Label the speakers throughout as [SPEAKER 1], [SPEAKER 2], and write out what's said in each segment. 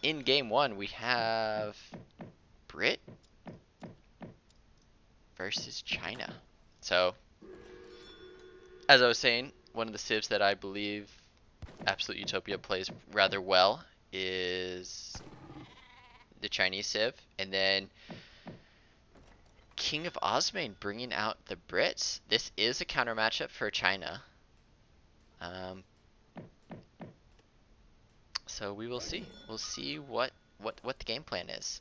[SPEAKER 1] in game one, we have Brit versus China. So, as I was saying, one of the civs that I believe Absolute Utopia plays rather well is the Chinese civ, and then KingofOsmane bringing out the Brits. This is a counter matchup for China. So we will see. We'll see what the game plan is.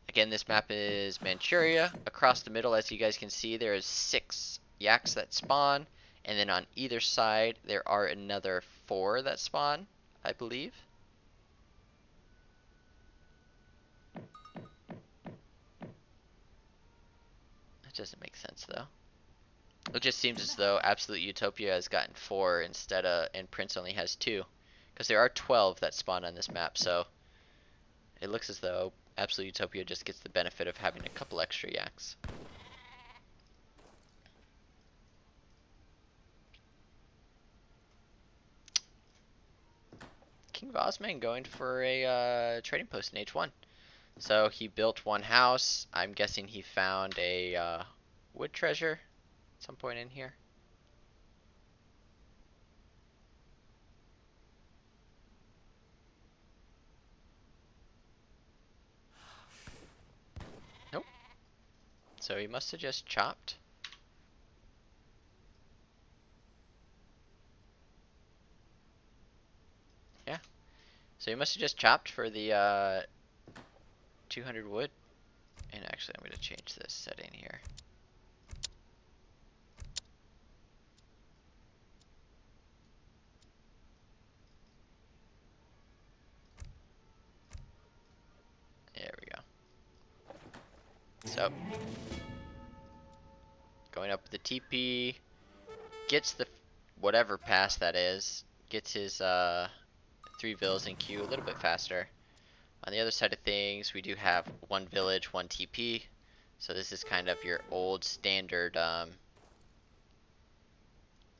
[SPEAKER 1] Again, this map is Manchuria. Across the middle, as you guys can see, there is 6 yaks that spawn, and then on either side there are another 4 that spawn, I believe. That doesn't make sense though. It just seems as though Absolute Utopia has gotten 4 instead of, and Prince only has 2. Because there are 12 that spawn on this map, so it looks as though Absolute Utopia just gets the benefit of having a couple extra yaks. KingofOsmane going for a trading post in H1. So he built one house. I'm guessing he found a wood treasure at some point in here. Nope. So he must have just chopped. Yeah. So he must have just chopped for the 200 wood. And actually, I'm going to change this setting here. There we go. So, going up with the TP, gets the whatever pass that is, gets his 3 villas in queue a little bit faster. On the other side of things, we do have 1 village, 1 TP. So this is kind of your old standard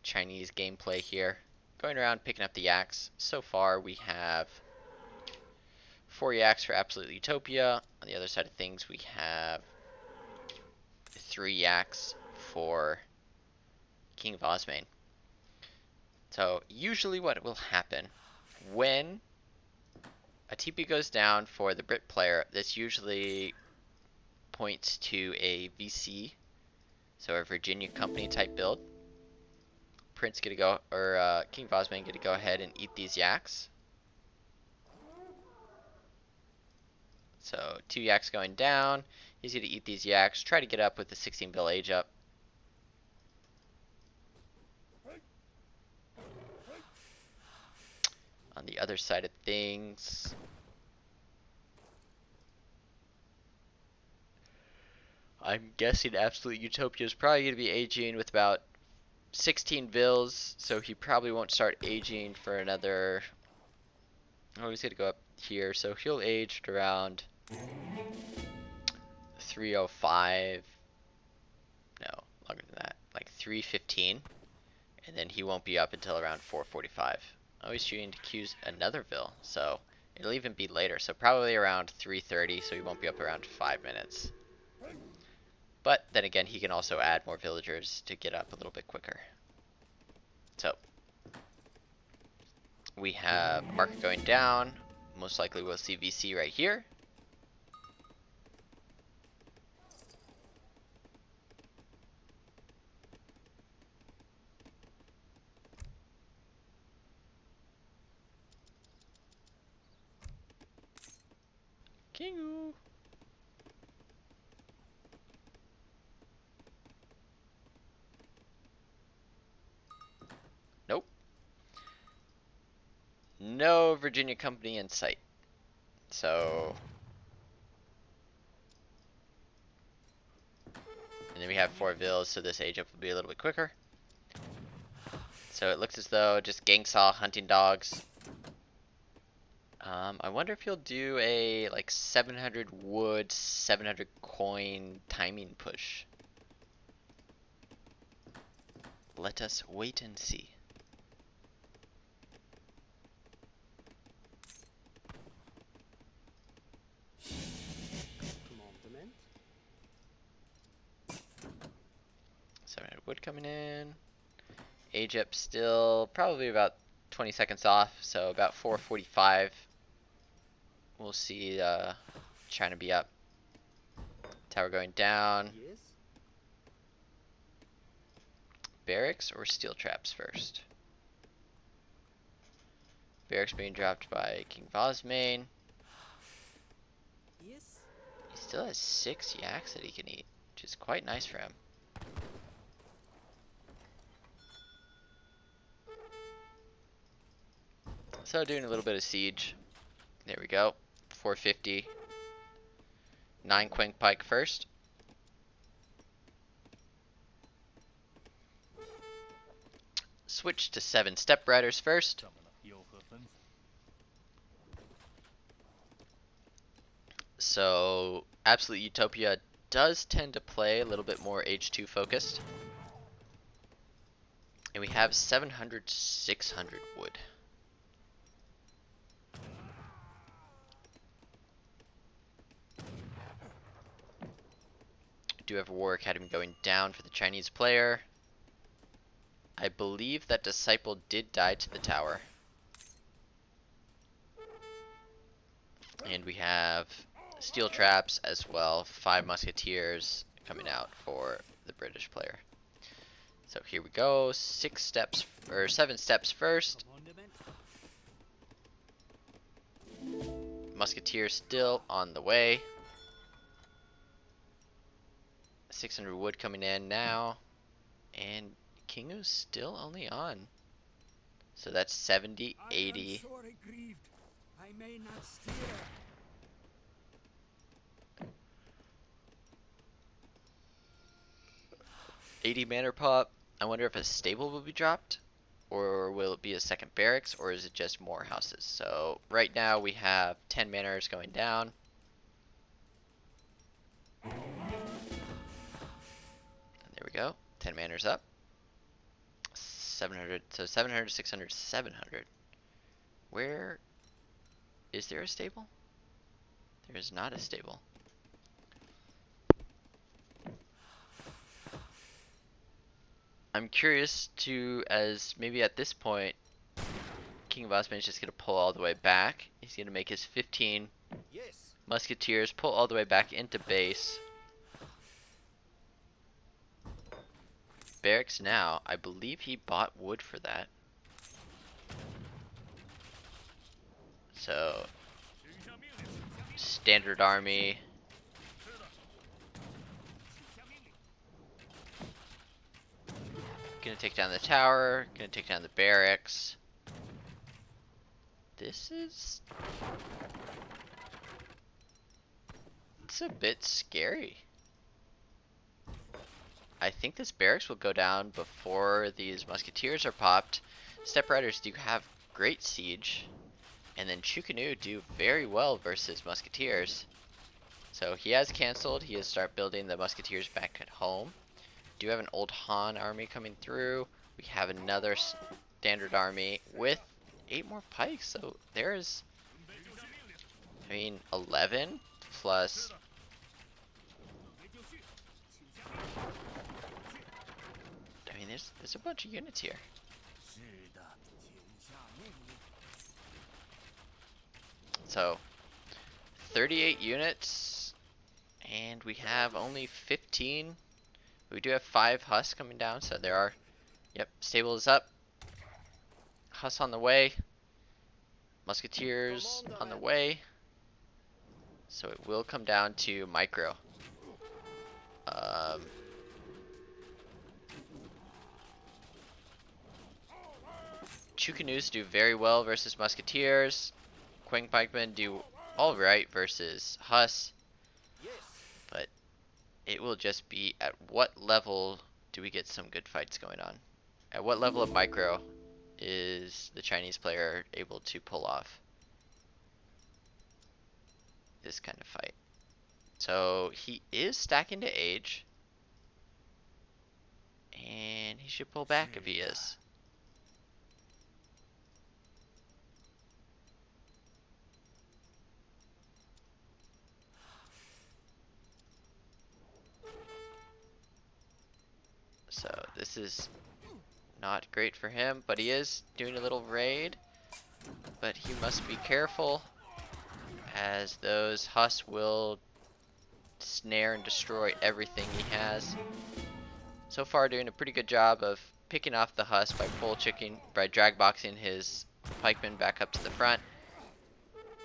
[SPEAKER 1] Chinese gameplay here. Going around picking up the yaks. So far we have 4 yaks for Absolute Utopia. On the other side of things we have 3 yaks for KingofOsmane. So usually what will happen when a TP goes down for the Brit player, this usually points to a VC, so a Virginia Company type build. Prince get to go, or KingofOsmane get to go ahead and eat these yaks. So 2 yaks going down. He's gonna eat these yaks, try to get up with the 16 bill age up. On the other side of things, I'm guessing Absolute Utopia is probably going to be aging with about 16 vills, so he probably won't start aging for another... Oh, he's going to go up here, so he'll age around 305. No, longer than that. Like 315. And then he won't be up until around 445. Oh, he's shooting to Q's another vill, so it'll even be later. So probably around 3:30, so he won't be up around 5 minutes. But then again, he can also add more villagers to get up a little bit quicker. So we have market going down. Most likely we'll see VC right here. Kingu. Nope. No Virginia Company in sight. So... And then we have 4 vills, so this age up will be a little bit quicker. So it looks as though just gang saw hunting dogs. I wonder if he'll do a like 700 wood, 700 coin timing push. Let us wait and see. coming in. Age up still probably about 20 seconds off, so about 4:45. We'll see China be up. Tower going down.
[SPEAKER 2] Yes.
[SPEAKER 1] Barracks or steel traps first? Barracks being dropped by KingofOsmane.
[SPEAKER 2] Yes.
[SPEAKER 1] He still has 6 yaks that he can eat, which is quite nice for him. So doing a little bit of siege. There we go. 450. 9 Quank Pike first. Switch to 7 Step Riders first. So Absolute Eutopia does tend to play a little bit more H2 focused. And we have 700, 600 wood. We do have a War Academy going down for the Chinese player. I believe that Disciple did die to the tower. And we have steel traps as well. 5 musketeers coming out for the British player. So here we go. 6 steps or 7 steps first. Musketeers still on the way. 600 wood coming in now. And Kingu's still only on. So that's 70, 80.
[SPEAKER 2] I may not steer.
[SPEAKER 1] 80 manor pop. I wonder if a stable will be dropped, or will it be a second barracks, or is it just more houses? So right now we have 10 manors going down. And there we go. 10 manors up. 700. So 700, 600, 700. Where is there a stable? There is not a stable. I'm curious to, as maybe at this point, KingofOsmane is just going to pull all the way back. He's going to make his 15
[SPEAKER 2] Yes.
[SPEAKER 1] musketeers pull all the way back into base. Barracks now. I believe he bought wood for that. So, standard army. Gonna take down the tower. Gonna take down the barracks. This is... it's a bit scary. I think this barracks will go down before these musketeers are popped. Step Riders do have great siege. And then Chukanu do very well versus musketeers. So he has cancelled. He has started building the musketeers back at home. Do have an old Han army coming through. We have another standard army with 8 more pikes. So there's, I mean, 11 plus... I mean, there's a bunch of units here. So 38 units, and we have only 15. We do have 5 Hus coming down, so there are, yep, stable is up. Hus on the way. Musketeers on the way. So it will come down to micro. Chukanus do very well versus musketeers. Quang Pikemen do alright versus Hus. But it will just be at what level do we get some good fights going on? At what level of micro is the Chinese player able to pull off this kind of fight? So he is stacking to age, and he should pull back if he is. So this is not great for him, but he is doing a little raid. But he must be careful, as those husks will snare and destroy everything he has. So far doing a pretty good job of picking off the husk by drag boxing his pikemen back up to the front.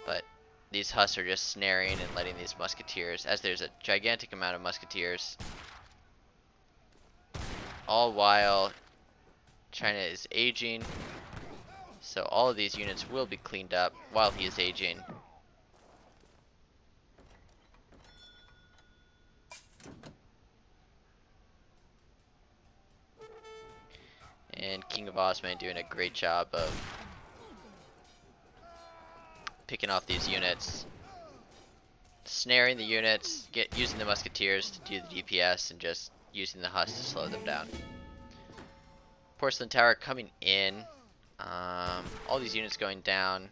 [SPEAKER 1] But these husks are just snaring and letting these musketeers, as there's a gigantic amount of musketeers, all while China is aging. So all of these units will be cleaned up while he is aging. And KingofOsmane doing a great job of picking off these units, snaring the units, using the musketeers to do the DPS, and just using the husks to slow them down. Porcelain Tower coming in. All these units going down.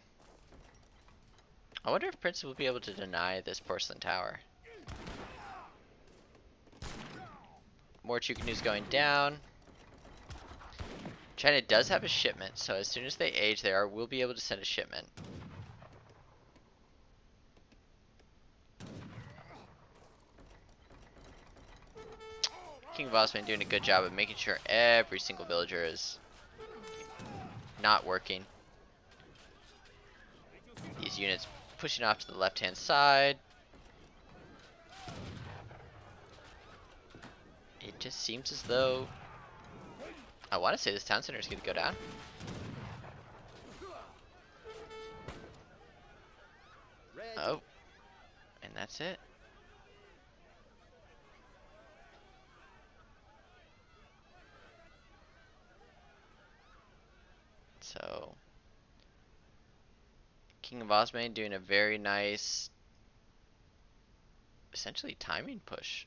[SPEAKER 1] I wonder if Prince will be able to deny this Porcelain Tower. More Chukanu's going down. China does have a shipment, so as soon as they age, will be able to send a shipment. KingofOsmane doing a good job of making sure every single villager is not working. These units pushing off to the left-hand side. It just seems as though, I want to say this town center is going to go down. Oh, and that's it. So, KingofOsmane doing a very nice, essentially timing push.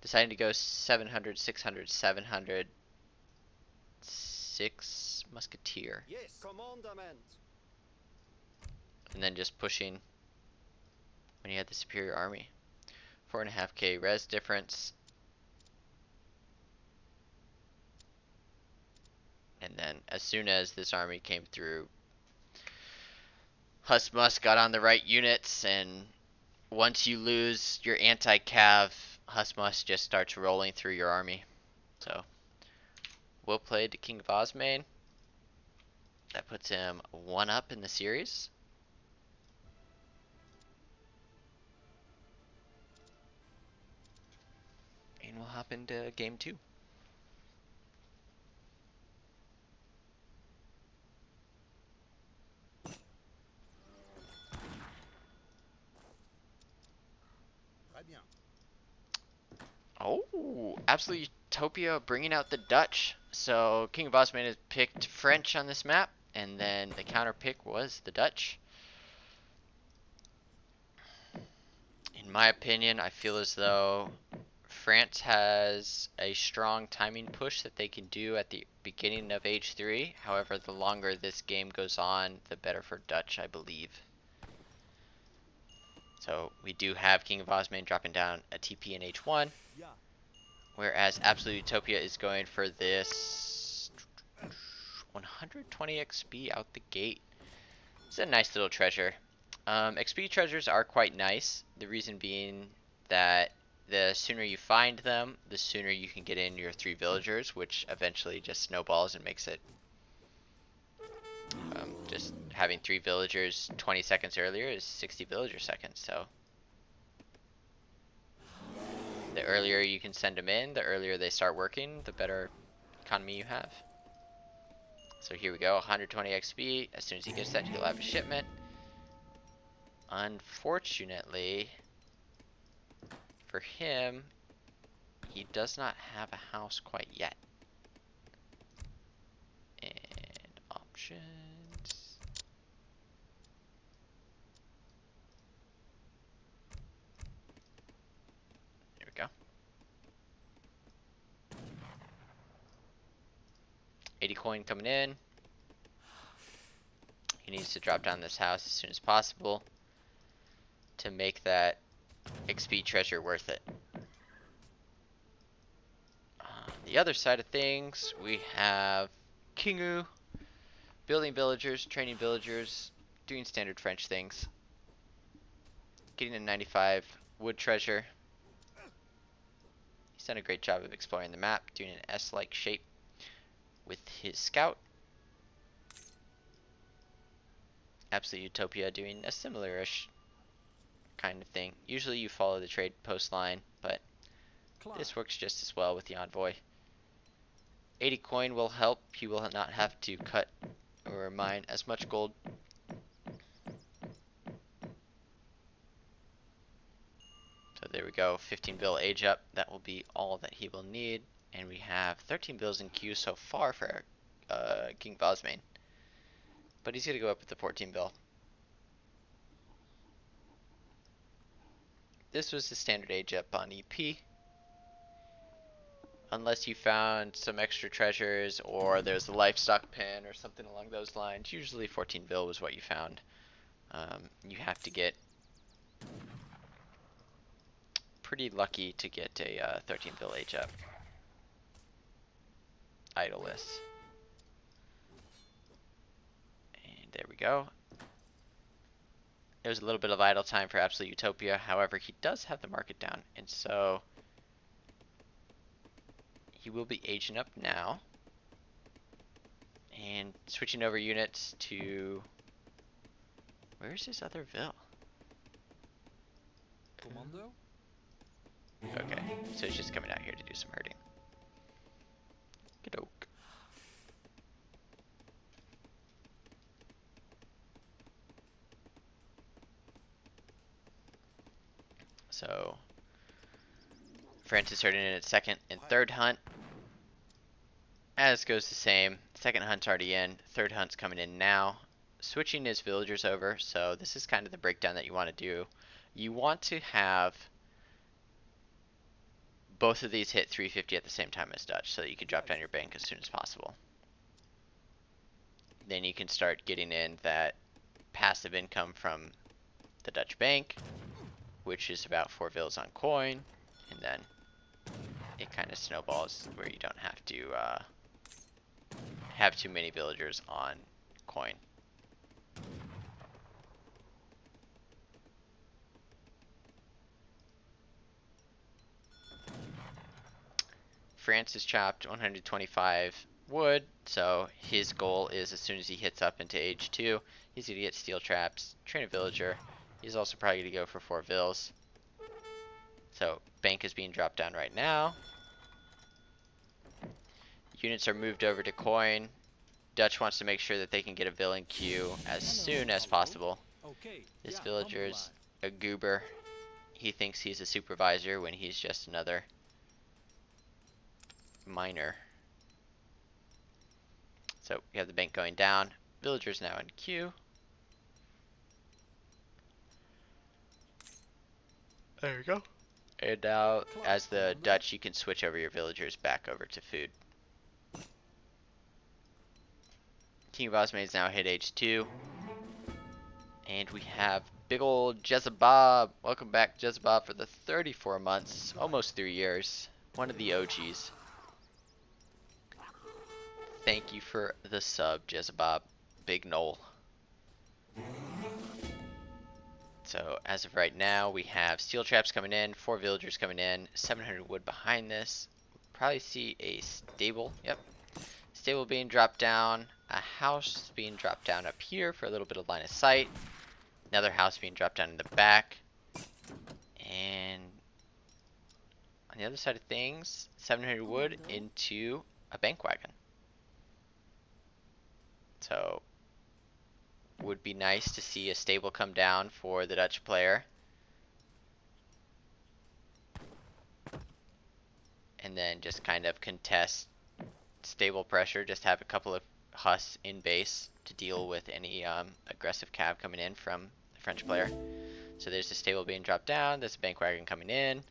[SPEAKER 1] Deciding to go 700, 600, 700, 6 musketeer.
[SPEAKER 2] Yes, commandment.
[SPEAKER 1] And then just pushing when he had the superior army. 4.5k res difference. And then as soon as this army came through, Husmus got on the right units, and once you lose your anti-cav, Husmus just starts rolling through your army. So, well played to KingofOsmane. That puts him 1 up in the series. And we'll hop into game 2. Oh, absolutely Eutopia bringing out the Dutch. So KingofOsmane has picked French on this map, and then the counter pick was the Dutch. In my opinion, I feel as though France has a strong timing push that they can do at the beginning of Age 3. However, the longer this game goes on, the better for Dutch, I believe. So we do have KingofOsmane dropping down a TP in H1. Whereas Absolute Eutopia is going for this 120 XP out the gate. It's a nice little treasure. XP treasures are quite nice. The reason being that the sooner you find them, the sooner you can get in your 3 villagers, which eventually just snowballs and makes it. Just having 3 villagers 20 seconds earlier is 60 villager seconds, so the earlier you can send them in, the earlier they start working, the better economy you have. So here we go, 120 XP. As soon as he gets that, he'll have a shipment. Unfortunately, for him, he does not have a house quite yet. And options. There we go. 80 coin coming in. He needs to drop down this house as soon as possible to make that XP treasure worth it. the other side of things, we have Kingu building villagers, training villagers, doing standard French things. Getting a 95 wood treasure. He's done a great job of exploring the map, doing an S-like shape with his scout. Absolute Utopia doing a similar-ish kind of thing. Usually you follow the trade post line, but this works just as well with the envoy. 80 coin will help. He will not have to cut or mine as much gold. So there we go, 15 bill age up. That will be all that he will need. And we have 13 bills in queue so far for KingofOsmane. But he's going to go up with the 14 bill. This was the standard age up on EP. Unless you found some extra treasures or there's a livestock pen or something along those lines. Usually 14 bill was what you found. You have to get pretty lucky to get a 13 bill age up. Idleless. And there we go. There's a little bit of idle time for Absolute Utopia. However, he does have the market down, and so he will be aging up now and switching over units to, where's his other Vil?
[SPEAKER 2] Commando?
[SPEAKER 1] Okay, so he's just coming out here to do some herding. Good-oak. So Francis herding in its second and third hunt. As goes the same. Second hunt's already in. Third hunt's coming in now. Switching his villagers over. So this is kind of the breakdown that you want to do. You want to have both of these hit 350 at the same time as Dutch, so that you can drop down your bank as soon as possible. Then you can start getting in that passive income from the Dutch bank, which is about 4 vils on coin, and then it kind of snowballs where you don't have to have too many villagers on coin. France has chopped 125 wood, so his goal is as soon as he hits up into age 2, he's going to get steel traps, train a villager. He's also probably going to go for 4 vils. So bank is being dropped down right now. Units are moved over to coin. Dutch wants to make sure that they can get a villain queue as soon as possible. This villager's a goober. He thinks he's a supervisor when he's just another miner. So we have the bank going down. Villager's now in queue. There we go. And now, as the Dutch, you can switch over your villagers back over to food. KingofOsmane is now hit age 2. And we have big old Jezebab. Welcome back, Jezebab, for the 34 months, almost 3 years. One of the OGs. Thank you for the sub, Jezebab. Big Knoll. So as of right now, we have steel traps coming in, 4 villagers coming in, 700 wood behind this. Probably see a stable. Yep. Stable being dropped down. A house being dropped down up here for a little bit of line of sight. Another house being dropped down in the back. And on the other side of things, 700 wood into a bank wagon. So would be nice to see a stable come down for the Dutch player. And then just kind of contest stable pressure, just have a couple of Huss in base to deal with any aggressive cav coming in from the French player. So there's the stable being dropped down, there's a bank wagon coming in.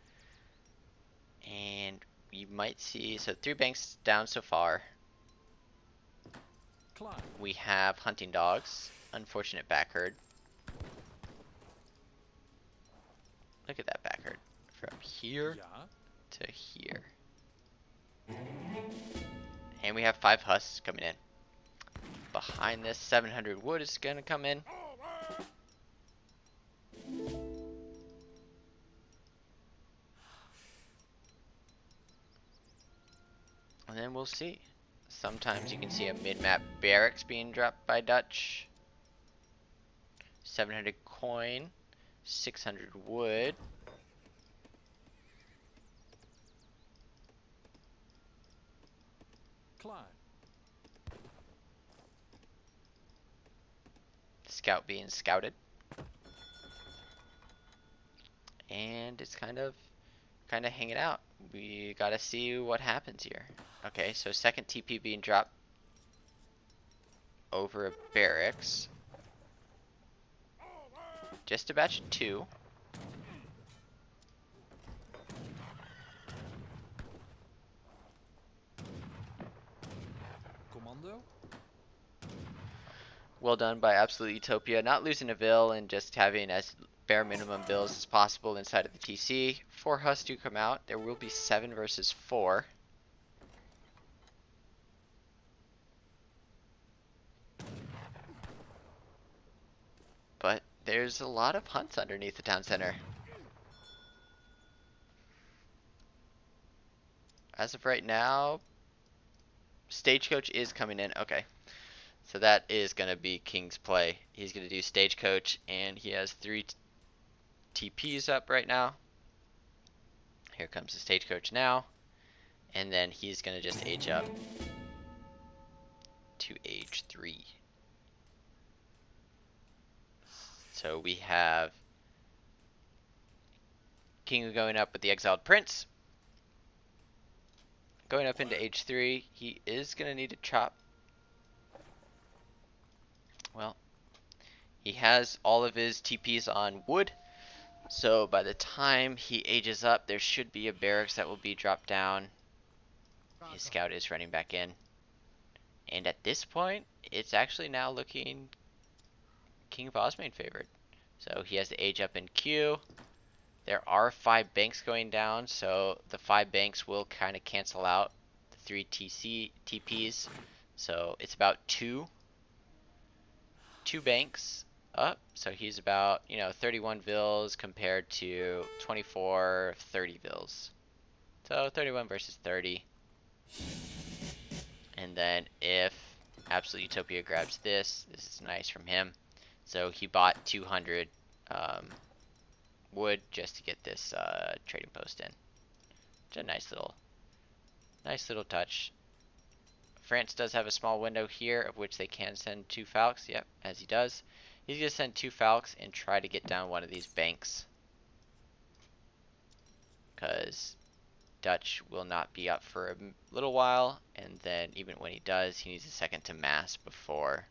[SPEAKER 1] And you might see, so 3 banks down so far. We have hunting dogs. Unfortunate back herd. Look at that back herd. From here to here. And we have 5 husks coming in. Behind this, 700 wood is going to come in. And then we'll see. Sometimes you can see a mid-map barracks being dropped by Dutch. 700 coin, 600 wood.
[SPEAKER 2] Climb.
[SPEAKER 1] Scout being scouted. And it's kind of hanging out. We gotta see what happens here. Okay, so second TP being dropped over a barracks. Just a batch of 2.
[SPEAKER 2] Commando.
[SPEAKER 1] Well done by Absolute Utopia, not losing a Vil and just having as bare minimum bills as possible inside of the TC. 4 husks do come out. There will be 7 versus 4. But there's a lot of hunts underneath the town center. As of right now, Stagecoach is coming in. Okay. So that is going to be King's play. He's going to do Stagecoach, and he has 3 TPs up right now. Here comes the Stagecoach now. And then he's going to just age up to age 3. So we have King going up with the Exiled Prince. Going up into age 3, he is going to need to chop. Well, he has all of his TPs on wood. So by the time he ages up, there should be a barracks that will be dropped down. His scout is running back in. And at this point, it's actually now looking KingofOsmane favored. So he has to age up in queue. There are 5 banks going down, so the 5 banks will kind of cancel out the 3 TPs. So it's about 2 banks up. So he's about, 31 Vils compared to 24, 30 Vils. So 31 versus 30. And then if Absolute Utopia grabs this is nice from him. So he bought 200 wood just to get this trading post in. It's a nice little touch. France does have a small window here of which they can send 2 Falcons. Yep, as he does. He's going to send 2 Falcons and try to get down one of these banks. Because Dutch will not be up for a little while, and then even when he does, he needs a second to mass before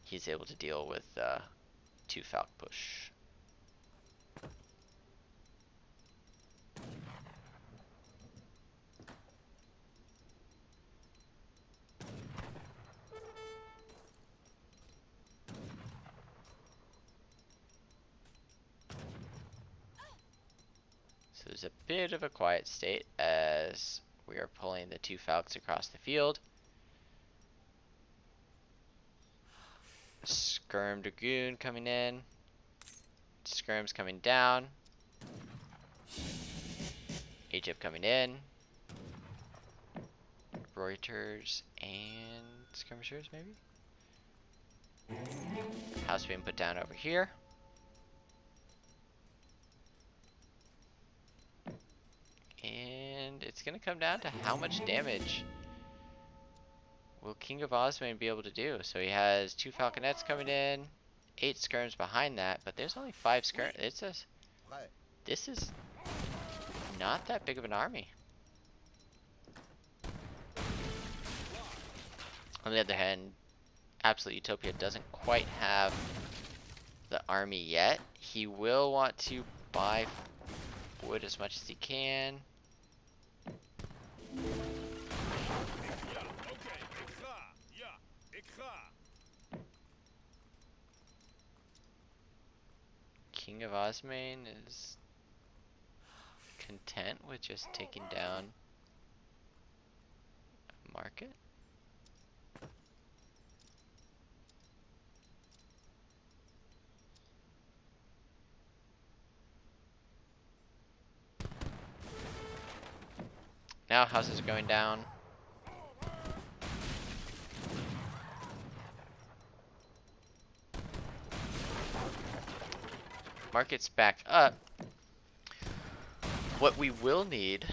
[SPEAKER 1] he's able to deal with 2 Falcon push. So there's a bit of a quiet state as we are pulling the 2 Falcons across the field. Skirm Dragoon coming in. Skirm's coming down. Egypt coming in. Reuters and skirmishers maybe? House being put down over here. And it's gonna come down to how much damage will KingofOsmane be able to do. So he has 2 Falconets coming in, 8 skirms behind that, but there's only 5 skirms. This is not that big of an army. On the other hand, Absolute Utopia doesn't quite have the army yet. He will want to buy wood as much as he can. KingofOsmane is content with just taking down a market. Now houses are going down. Market's back up. What we will need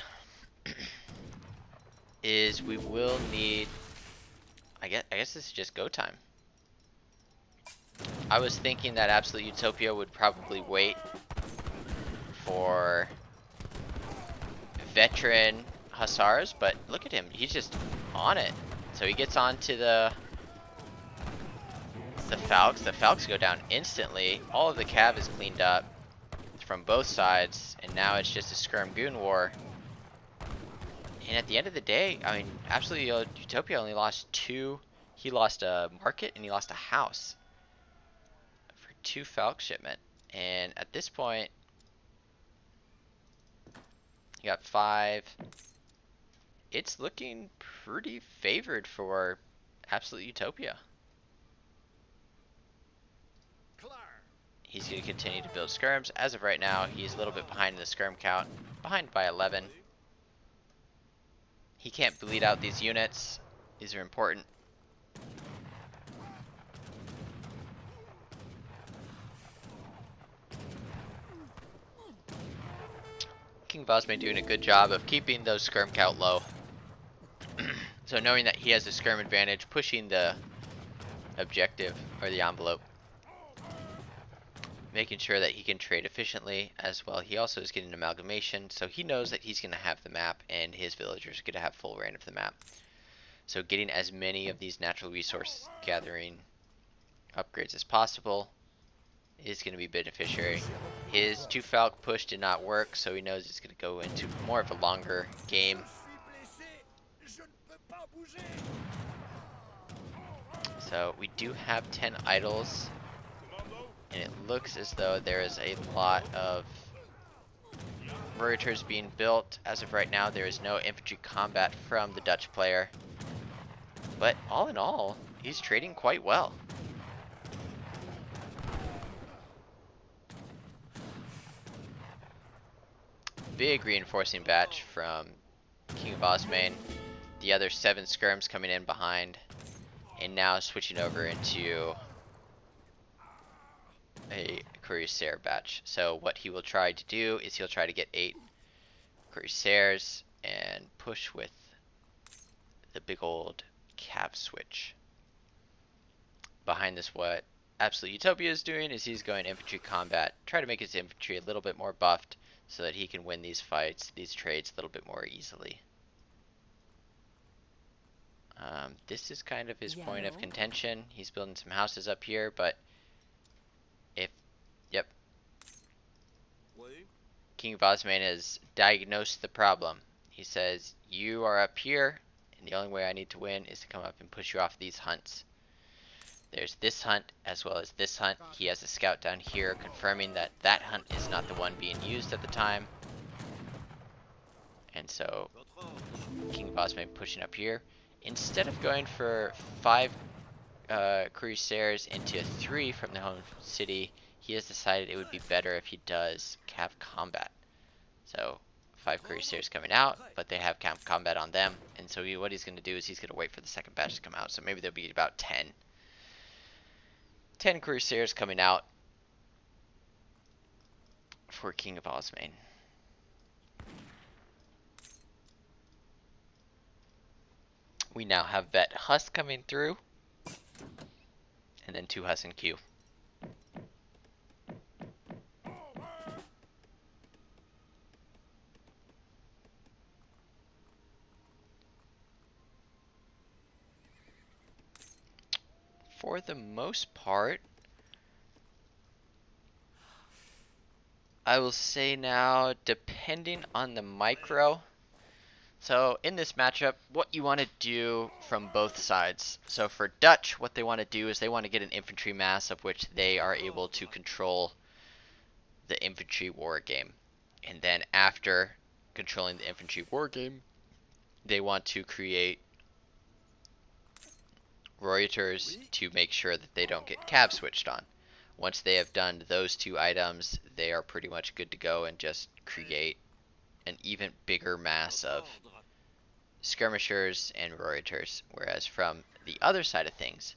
[SPEAKER 1] is we will need, I guess this is just go time. I was thinking that Absolute Utopia would probably wait for veteran Hussars, but look at him, he's just on it. So he gets onto the Falcons. The Falcons go down instantly. All of the cav is cleaned up from both sides, and now it's just a skirm goon war. And at the end of the day, I mean, Absolute Utopia only lost 2. He lost a market and he lost a house for 2 Falc shipment. And at this point, you got 5. It's looking pretty favored for Absolute Utopia. He's going to continue to build skirms. As of right now, he's a little bit behind in the skirm count, behind by 11. He can't bleed out these units. These are important. KingofOsmane doing a good job of keeping those skirm count low. So knowing that he has a skirm advantage, pushing the objective or the envelope, making sure that he can trade efficiently as well. He also is getting amalgamation, so he knows that he's going to have the map and his villagers are going to have full reign of the map. So getting as many of these natural resource gathering upgrades as possible is going to be beneficiary. His 2 Falc push did not work, so he knows it's going to go into more of a longer game. So we do have 10 idols, and it looks as though there is a lot of Mergers being built. As of right now, there is no infantry combat from the Dutch player. But all in all, he's trading quite well. Big reinforcing batch from KingofOsmane. The other 7 skirms coming in behind. And now switching over into a Cuirassier batch. So what he will try to do is he'll try to get 8 Cuirassiers and push with the big old cav switch. Behind this, what Absolute Utopia is doing is he's going infantry combat, try to make his infantry a little bit more buffed so that he can win these fights, these trades a little bit more easily. This is kind of his point of contention. He's building some houses up here, but if, yep, KingofOsmane has diagnosed the problem. He says, you are up here, and the only way I need to win is to come up and push you off these hunts. There's this hunt as well as this hunt. He has a scout down here confirming that that hunt is not the one being used at the time. And so KingofOsmane pushing up here. Instead of going for 5 Cuirassiers into 3 from the home city, he has decided it would be better if he does cav combat. So 5 Cuirassiers coming out, but they have cav combat on them. And so what he's going to do is he's going to wait for the second batch to come out. So maybe there'll be about 10 Cuirassiers coming out for KingofOsmane. We now have vet Huss coming through, and then 2 Huss in queue. For the most part, I will say now, depending on the micro. So in this matchup, what you want to do from both sides. So for Dutch, what they want to do is they want to get an infantry mass of which they are able to control the infantry war game. And then after controlling the infantry war game. They want to create Reuters to make sure that they don't get cav switched on. Once they have done those two items, they are pretty much good to go and just create an even bigger mass of skirmishers and Reuters. Whereas from the other side of things,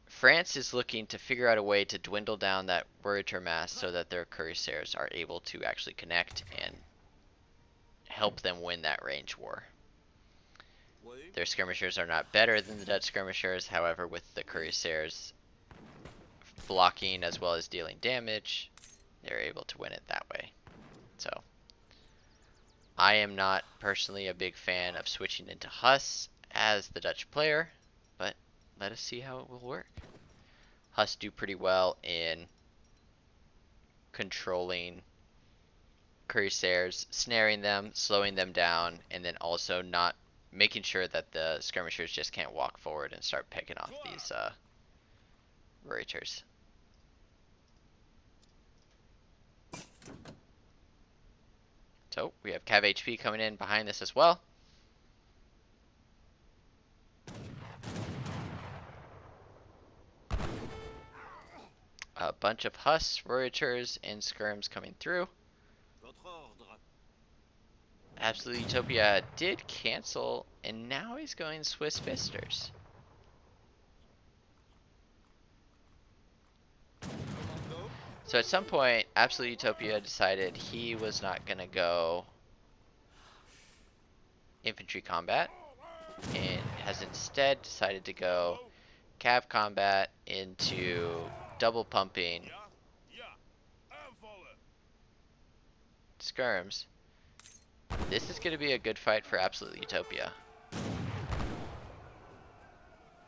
[SPEAKER 1] France is looking to figure out a way to dwindle down that Reuter mass so that their cuirassiers are able to actually connect and help them win that range war. Their skirmishers are not better than the Dutch skirmishers, however, with the cuirassiers blocking as well as dealing damage, they're able to win it that way. So, I am not personally a big fan of switching into Huss as the Dutch player, but let us see how it will work. Huss do pretty well in controlling cuirassiers, snaring them, slowing them down, and then also not making sure that the skirmishers just can't walk forward and start picking off these Reuters. So we have Cav HP coming in behind this as well. A bunch of Huss, Reuters, and skirms coming through. Absolute Eutopia did cancel, and now he's going Swiss Fisters. So at some point, Absolute Eutopia decided he was not going to go infantry combat, and has instead decided to go cav combat into double pumping skirms. This is going to be a good fight for Absolute Eutopia.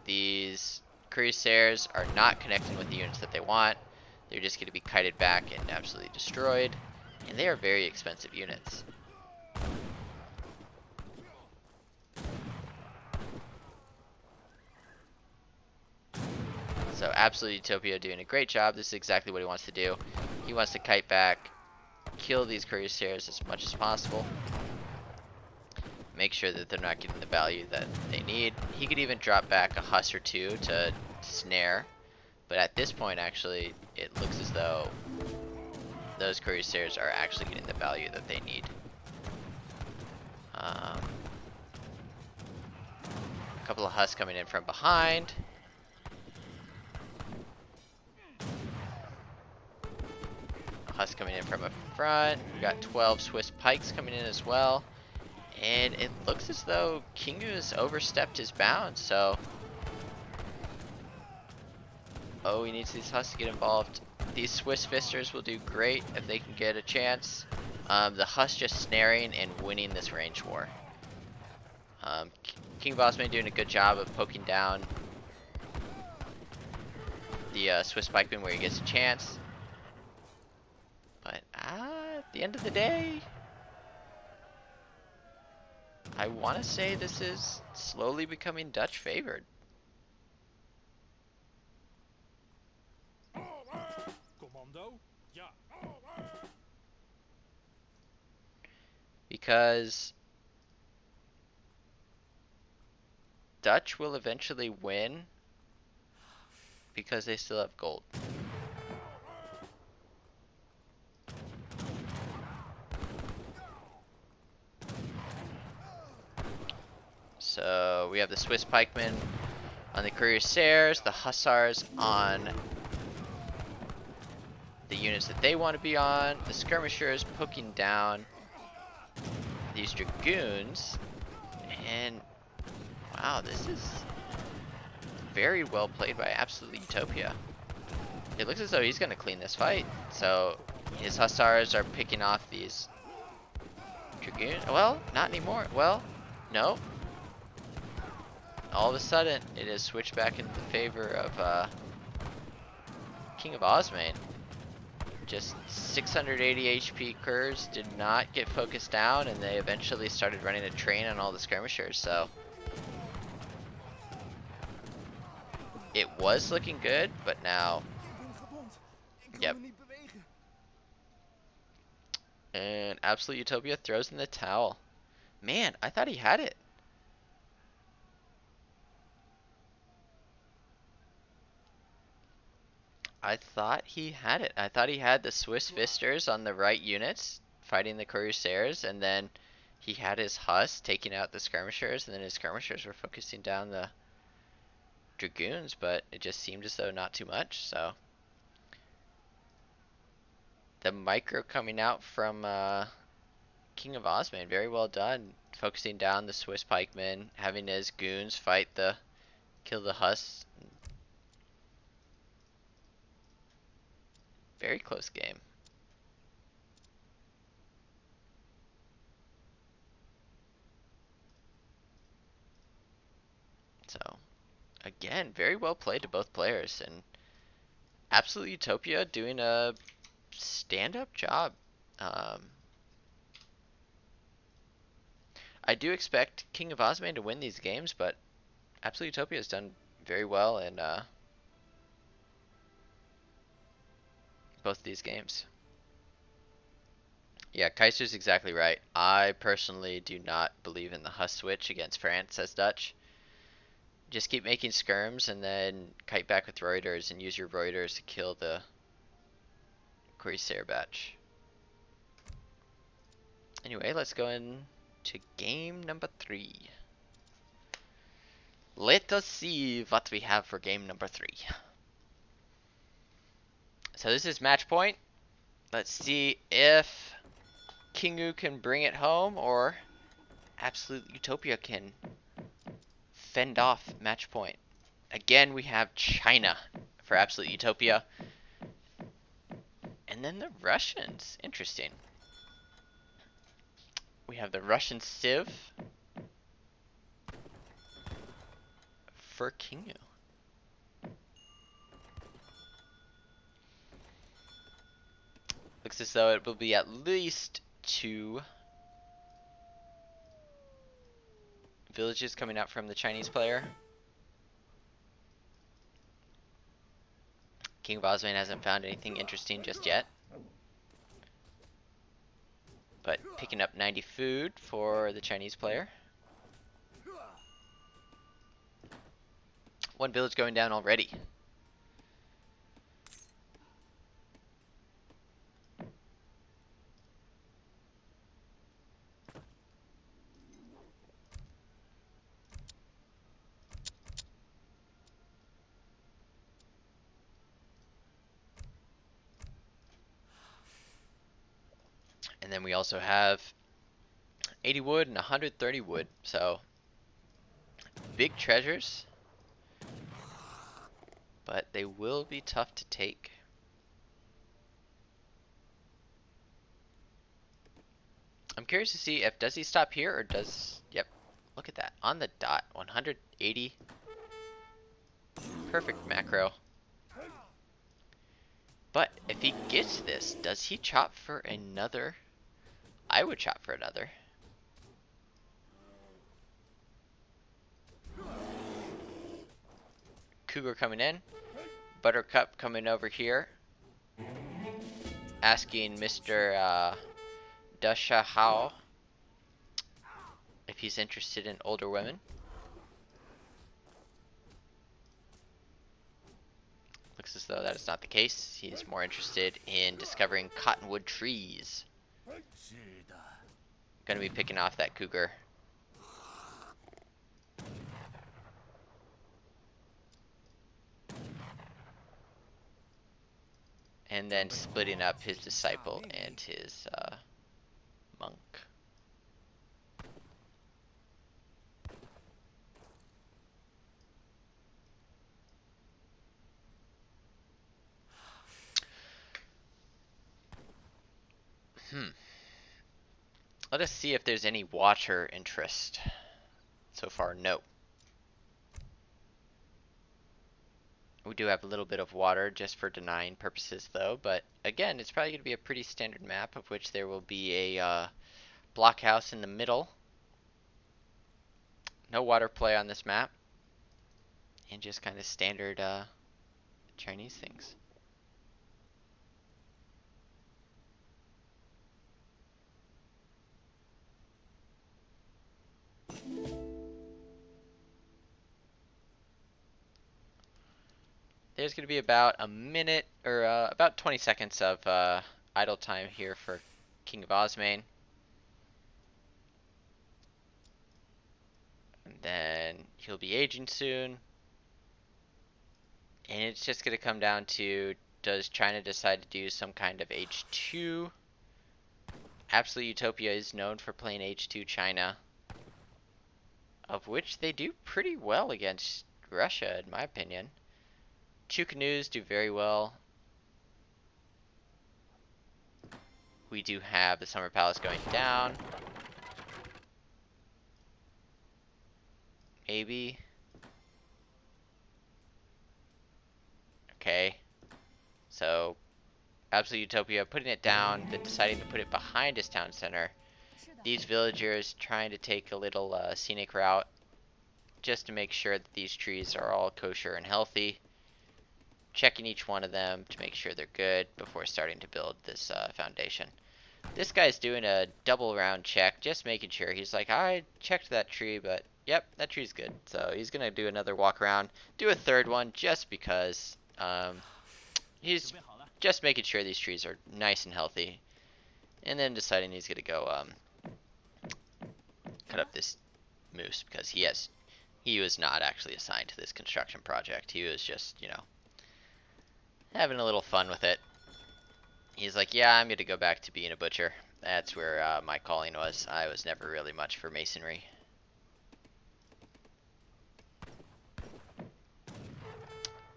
[SPEAKER 1] These cuirassiers are not connecting with the units that they want. They're just going to be kited back and absolutely destroyed. And they are very expensive units. So Absolute Eutopia doing a great job. This is exactly what he wants to do. He wants to kite back, kill these cuirassiers as much as possible. Make sure that they're not getting the value that they need. He could even drop back a Huss or two to snare. But at this point, actually, it looks as though those cuirassiers are actually getting the value that they need. A couple of Huss coming in from behind. Huss coming in from a front. We've got 12 Swiss pikes coming in as well. And it looks as though Kingu has overstepped his bounds, so... Oh, he needs these Huss to get involved. These Swiss Fisters will do great if they can get a chance. The Huss just snaring and winning this range war. KingofOsmane doing a good job of poking down the Swiss pikeman where he gets a chance. But at the end of the day, I want to say this is slowly becoming Dutch favored. Because Dutch will eventually win because they still have gold. So we have the Swiss pikemen on the cuirassiers, the hussars on the units that they want to be on, the skirmishers poking down these dragoons, and wow, this is very well played by Absolute Eutopia. It looks as though he's going to clean this fight. So his hussars are picking off these dragoons. Well, not anymore. Well, no. All of a sudden, it has switched back into the favor of KingofOsmane. Just 680 HP curs did not get focused down, and they eventually started running a train on all the skirmishers, so it was looking good, but now, yep. And Absolute Utopia throws in the towel. Man, I thought he had it. I thought he had it. I thought he had the Swiss Visters on the right units fighting the Corsairs, and then he had his Huss taking out the skirmishers, and then his skirmishers were focusing down the dragoons, but it just seemed as though not too much, so. The micro coming out from KingofOsmane, very well done. Focusing down the Swiss pikemen, having his goons kill the Huss. Very close game. So, again, very well played to both players, and Absolute Utopia doing a stand-up job. I do expect KingofOsmane to win these games, but Absolute Utopia has done very well in both of these games. Yeah, Kaiser's exactly right. I personally do not believe in the Huss switch against France as Dutch. Just keep making skirms and then kite back with Reuters and use your Reuters to kill the Corsair batch. Anyway, let's go into game number 3. Let us see what we have for game number 3. So this is match point. Let's see if Kingu can bring it home or Absolute Utopia can fend off match point. Again, we have China for Absolute Utopia. And then the Russians. Interesting. We have the Russian Civ for Kingu. Looks as though it will be at least 2 villages coming out from the Chinese player. KingofOsmane hasn't found anything interesting just yet. But picking up 90 food for the Chinese player. 1 village going down already. And then we also have 80 wood and 130 wood. So big treasures. But they will be tough to take. I'm curious to see if does he stop here or does, yep, look at that, on the dot, 180, perfect macro. But if he gets this, does he chop for another? I would chop for another. Cougar coming in, Buttercup coming over here, asking Mr. Dasha Hao if he's interested in older women. Looks as though that is not the case. He's more interested in discovering cottonwood trees. Gonna be picking off that cougar. And then splitting up his disciple and his monk. Let us see if there's any water interest. So far, no. We do have a little bit of water just for denying purposes though, but again, it's probably going to be a pretty standard map of which there will be a blockhouse in the middle. No water play on this map. And just kind of standard Chinese things. there's going to be about a minute or about 20 seconds of idle time here for KingofOsmane. And then he'll be aging soon. And it's just going to come down to, does China decide to do some kind of H2? Absolute Utopia is known for playing H2 China, of which they do pretty well against Russia, in my opinion. Two canoes do very well. We do have the Summer Palace going down. Maybe. Okay. So, Absolute Utopia putting it down, then deciding to put it behind his town center. These villagers trying to take a little scenic route just to make sure that these trees are all kosher and healthy. Checking each one of them to make sure they're good before starting to build this foundation. This guy's doing a double round check, just making sure. He's like, I checked that tree, but yep, that tree's good. So he's gonna do another walk around, do a third one just because he's just making sure these trees are nice and healthy, and then deciding he's gonna go cut up this moose because he was not actually assigned to this construction project. He was just, you know, having a little fun with it. He's like, yeah, I'm gonna go back to being a butcher. That's where my calling was. I was never really much for masonry.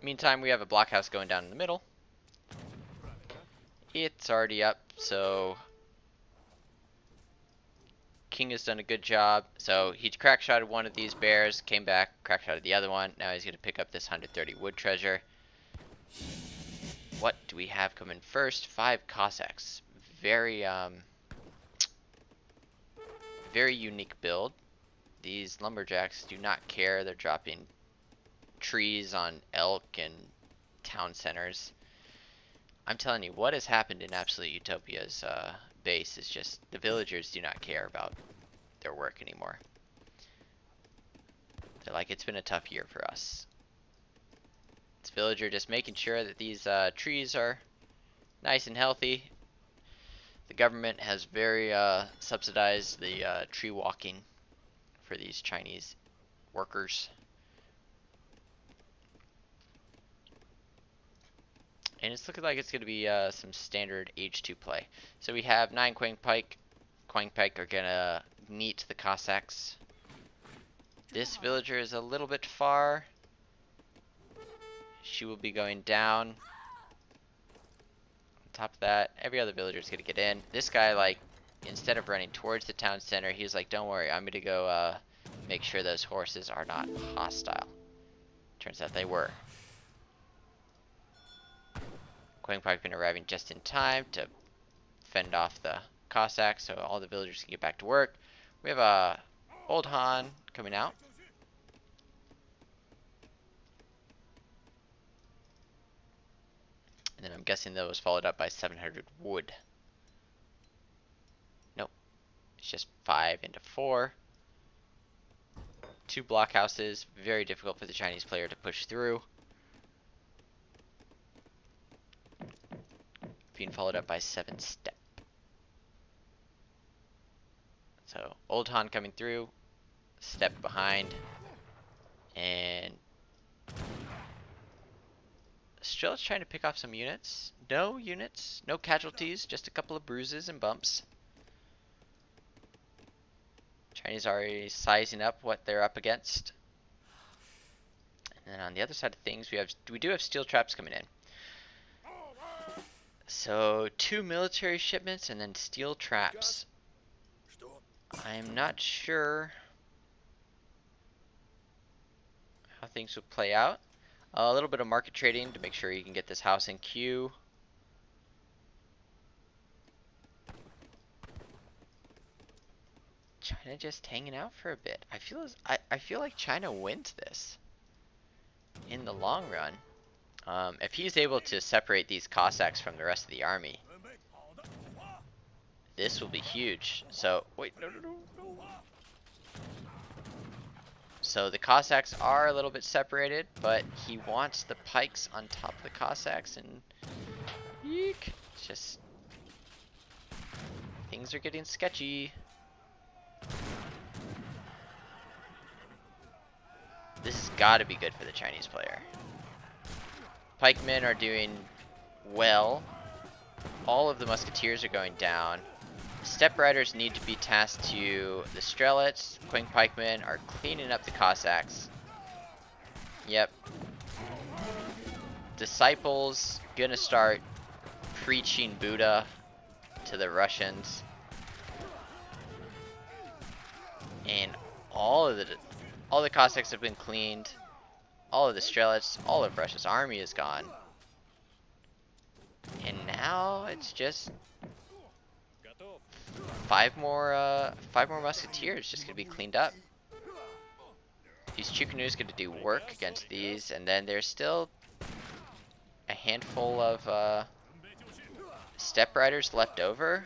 [SPEAKER 1] Meantime, we have a blockhouse going down in the middle. It's already up, so King has done a good job. So he crackshotted one of these bears, came back, crackshotted the other one. Now he's gonna pick up this 130 wood treasure. What do we have coming first? 5 Cossacks. Very very unique build. These lumberjacks do not care. They're dropping trees on elk and town centers. I'm telling you, what has happened in Absolute Utopia's base is just the villagers do not care about their work anymore. They're like, it's been a tough year for us. This villager just making sure that these trees are nice and healthy. The government has very subsidized the tree walking for these Chinese workers. And it's looking like it's going to be some standard H2 play. So we have 9 Quang Pike. Quang Pike are going to meet the Cossacks. This villager is a little bit far. She will be going down. On top of that, every other villager is going to get in. This guy, like, instead of running towards the town center, he's like, don't worry, I'm going to go make sure those horses are not hostile. Turns out they were. Quang Pike been arriving just in time to fend off the Cossacks, so all the villagers can get back to work. We have a Old Han coming out. And then I'm guessing that was followed up by 700 wood. Nope. It's just 5 into 4. 2 blockhouses. Very difficult for the Chinese player to push through. Being followed up by 7 step. So Old Han coming through. Step behind. And Strel's trying to pick off some units. No units, no casualties, just a couple of bruises and bumps. Chinese are already sizing up what they're up against. And then on the other side of things, we do have steel traps coming in. So 2 military shipments and then steel traps. I'm not sure how things will play out. A little bit of market trading to make sure you can get this house in queue. China just hanging out for a bit. I feel like China wins this in the long run. If he's able to separate these Cossacks from the rest of the army, this will be huge. So wait, no. So the Cossacks are a little bit separated, but he wants the pikes on top of the Cossacks, and eek, it's just things are getting sketchy. This has got to be good for the Chinese player. Pikemen are doing well. All of the musketeers are going down. The step riders need to be tasked to the Strelets. Quang pikemen are cleaning up the Cossacks. Yep. Disciples gonna start preaching Buddha to the Russians. And all the Cossacks have been cleaned. All of the Strelets, all of Russia's army is gone. And now it's just five more musketeers just gonna be cleaned up. These Chukanu's gonna do work against these, and then there's still a handful of step riders left over,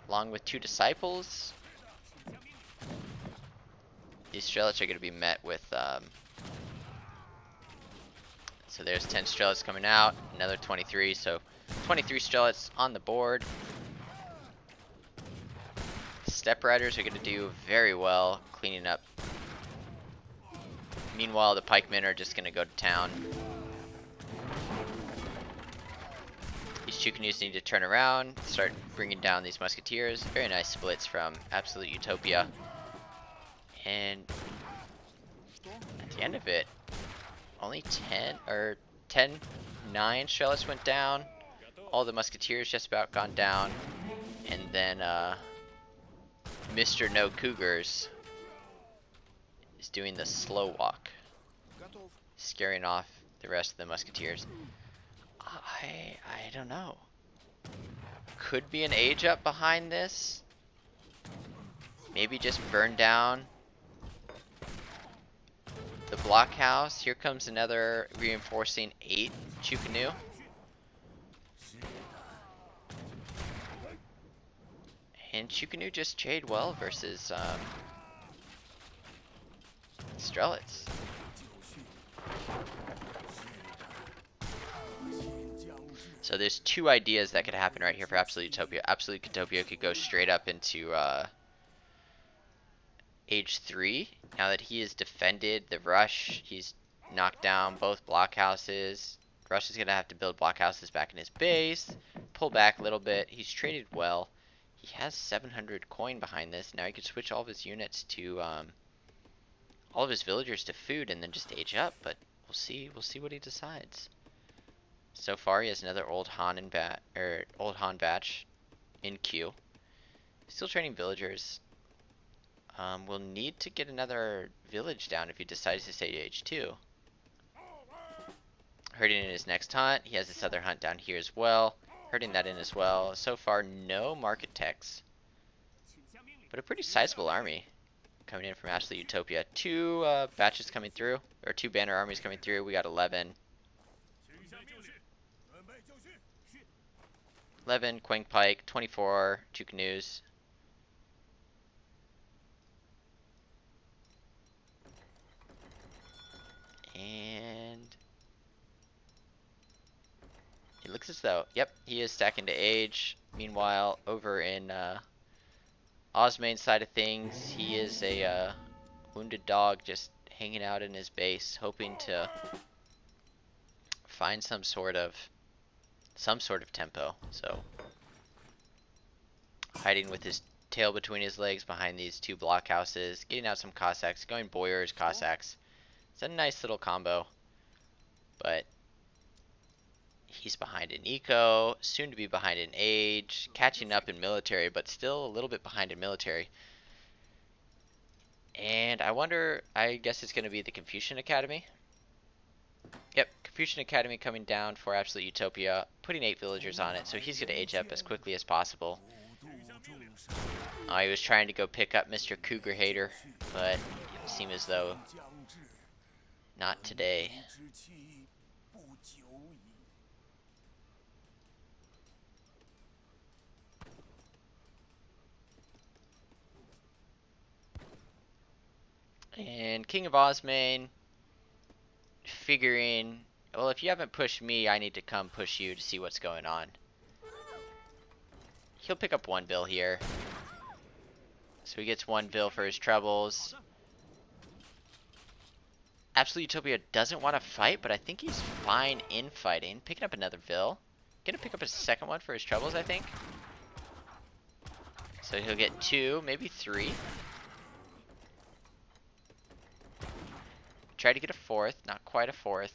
[SPEAKER 1] along with 2 disciples. These Strelets are gonna be met with so there's 10 Strelets coming out, another 23, so 23 Strelets on the board. Step riders are going to do very well cleaning up. Meanwhile, the pikemen are just going to go to town. These Chukanus need to turn around, start bringing down these musketeers. Very nice splits from absolute Eutopia. And at the end of it, only 9 Strelets went down. All the musketeers just about gone down. And then Mr. No Cougars is doing the slow walk, scaring off the rest of the musketeers. I don't know. Could be an age up behind this. Maybe just burn down the blockhouse. Here comes another reinforcing 8 Chukanu. And Chukanu just trade well versus Strelets. So there's 2 ideas that could happen right here for Absolute Eutopia. Absolute Eutopia could go straight up into age 3. Now that he has defended the rush, he's knocked down both blockhouses. Rush is going to have to build blockhouses back in his base, pull back a little bit. He's traded well. He has 700 coin behind this. Now he could switch all of his units to all of his villagers to food and then just age up, but we'll see what he decides. So far he has another old Han batch in queue. Still training villagers. We'll need to get another village down if he decides to stay to age 2. Herding in his next hunt. He has this other hunt down here as well. Herding that in as well. So far, no market techs, but a pretty sizable army coming in from Absolute Eutopia. 2 batches coming through, or 2 banner armies coming through. We got 11 Quang Pike, 24 Chukanus. And it looks as though, yep, he is stacking to age. Meanwhile, over in Osmane's side of things, he is a wounded dog just hanging out in his base, hoping to find some sort of tempo. So hiding with his tail between his legs behind these 2 blockhouses, getting out some Cossacks, going Boyars, Cossacks. It's a nice little combo, but he's behind in eco, soon to be behind in age, catching up in military, but still a little bit behind in military. And I guess it's going to be the Confucian Academy. Yep, Confucian Academy coming down for Absolute Eutopia, putting 8 villagers on it, so he's going to age up as quickly as possible. He was trying to go pick up Mr. Cougar Hater, but it seemed as though not today. And And KingofOsmane figuring, well, if you haven't pushed me, I need to come push you to see what's going on. He'll pick up 1 bill here. So he gets 1 bill for his troubles. Absolute Utopia doesn't want to fight, but I think he's fine in fighting. Picking up another bill. Gonna pick up a second one for his troubles, I think. So he'll get 2, maybe 3. Try to get a 4th, not quite a 4th.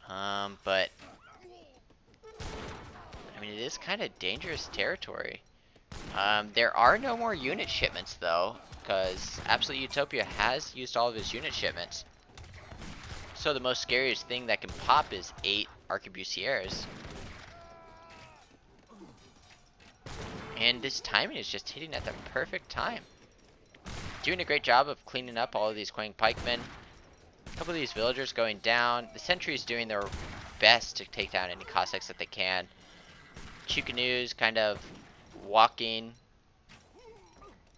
[SPEAKER 1] But I mean, it is kind of dangerous territory. There are no more unit shipments though, because Absolute Utopia has used all of his unit shipments. So the most scariest thing that can pop is 8 arquebusiers. And this timing is just hitting at the perfect time. Doing a great job of cleaning up all of these Quang pikemen. A couple of these villagers going down. The sentries doing their best to take down any Cossacks that they can. Chukanus kind of walking,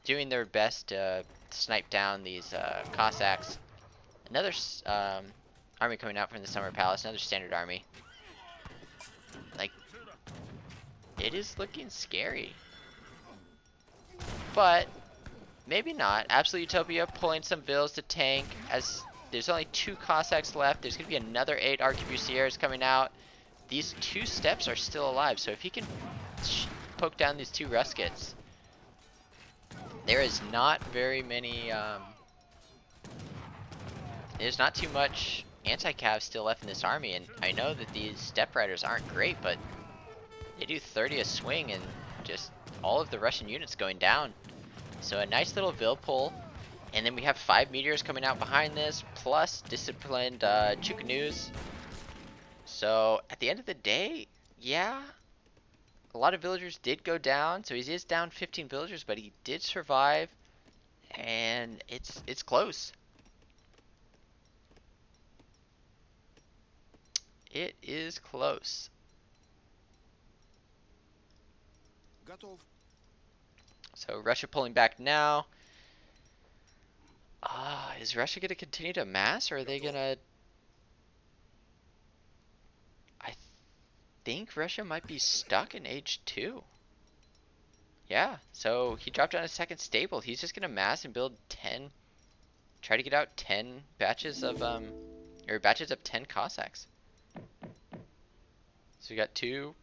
[SPEAKER 1] doing their best to snipe down these Cossacks. Another army coming out from the Summer Palace, another standard army. Like, it is looking scary. But maybe not. Absolute Utopia pulling some bills to tank, as there's only 2 Cossacks left. There's going to be another 8 arquebusiers coming out. These 2 steps are still alive, so if he can poke down these 2 ruskets, there is not very many, there's not too much anti-cav still left in this army, and I know that these step riders aren't great, but they do 30 a swing, and just all of the Russian units going down. So a nice little Vil pull, and then we have 5 meteors coming out behind this, plus disciplined Chukanus. So at the end of the day, yeah, a lot of villagers did go down, so he is down 15 villagers, but he did survive, and it's close. It is close. So Russia pulling back now. Is Russia going to continue to mass, or are they going to... I think Russia might be stuck in age 2. Yeah, so he dropped down a second stable. He's just going to mass and build 10, try to get out 10 batches of, or batches of 10 Cossacks. So we got two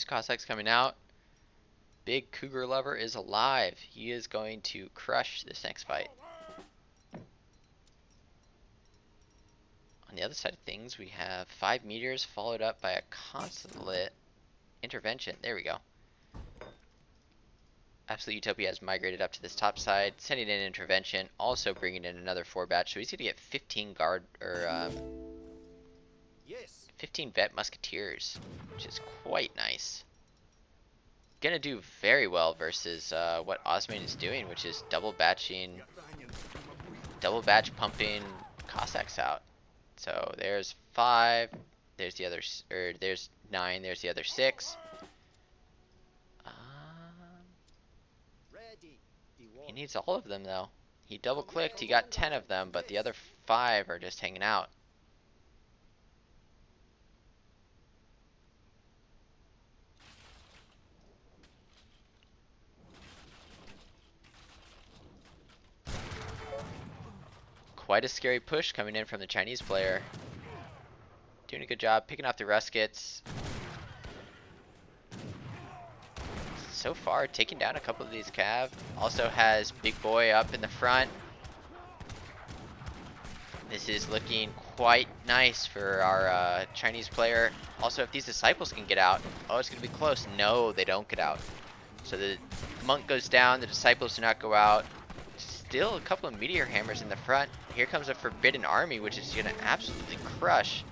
[SPEAKER 1] Cossacks coming out. Big Cougar Lover is alive. He is going to crush this next fight. On the other side of things, we have 5 meteors followed up by a consulate intervention. There we go. Absolute Utopia has migrated up to this top side, sending in intervention, also bringing in another 4 batch. So he's going to get 15 guard, or 15 vet musketeers, which is quite nice. Gonna do very well versus what Osmane is doing, which is double batch pumping Cossacks out. So there's 5, there's the other, or there's 9, there's the other 6. He needs all of them though. He double clicked, he got 10 of them, but the other 5 are just hanging out. Quite a scary push coming in from the Chinese player. Doing a good job picking off the ruskets. So far, taking down a couple of these cav. Also has Big Boy up in the front. This is looking quite nice for our Chinese player. Also, if these disciples can get out, oh, it's going to be close. No, they don't get out. So the monk goes down, the disciples do not go out. Still a couple of meteor hammers in the front. Here comes a forbidden army, which is going to absolutely crush.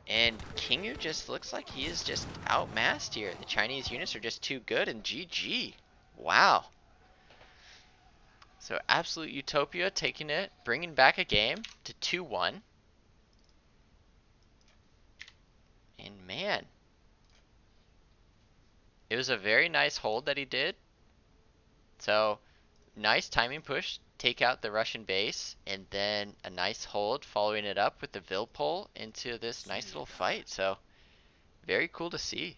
[SPEAKER 1] And Kingu just looks like he is just outmassed here. The Chinese units are just too good, and GG. Wow. So Absolute Utopia taking it, bringing back a game to 2-1. And man, it was a very nice hold that he did. So nice timing push, take out the Russian base, and then a nice hold, following it up with the Vil pull into this nice little fight. So, very cool to see.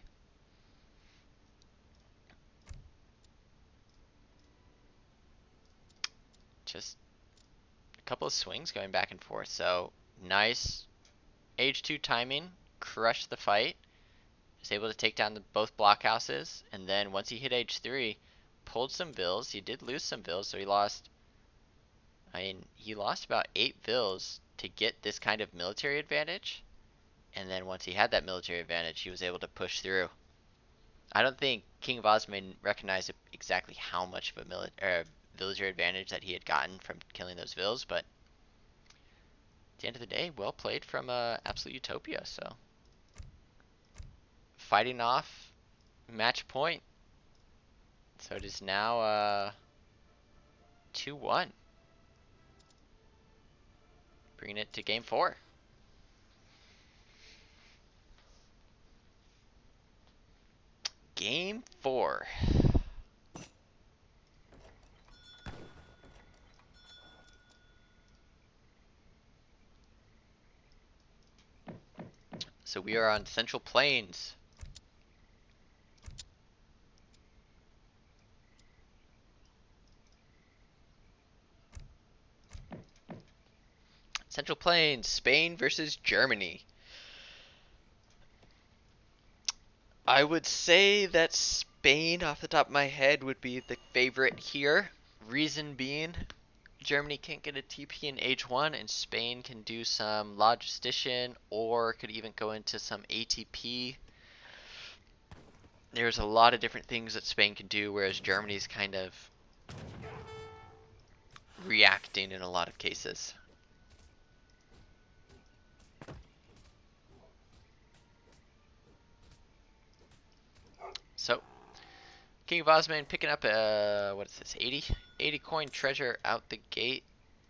[SPEAKER 1] Just a couple of swings going back and forth. So, nice H2 timing, crushed the fight. Was able to take down both blockhouses, and then once he hit H3, pulled some Vils. He did lose some Vils, so he lost. He lost about 8 Vils to get this kind of military advantage, and then once he had that military advantage, he was able to push through. I don't think KingofOsmane recognized exactly how much of a villager advantage that he had gotten from killing those Vils, but at the end of the day, well played from Absolute Eutopia. So fighting off match point. So it is now 2-1. Bringing it to game 4. Game 4. So we are on Central Plains. Central Plains, Spain versus Germany. I would say that Spain, off the top of my head, would be the favorite here. Reason being, Germany can't get a TP in H1, and Spain can do some logistician or could even go into some ATP. There's a lot of different things that Spain can do, whereas Germany's kind of reacting in a lot of cases. So, KingofOsmane picking up what is this, 80 coin treasure out the gate.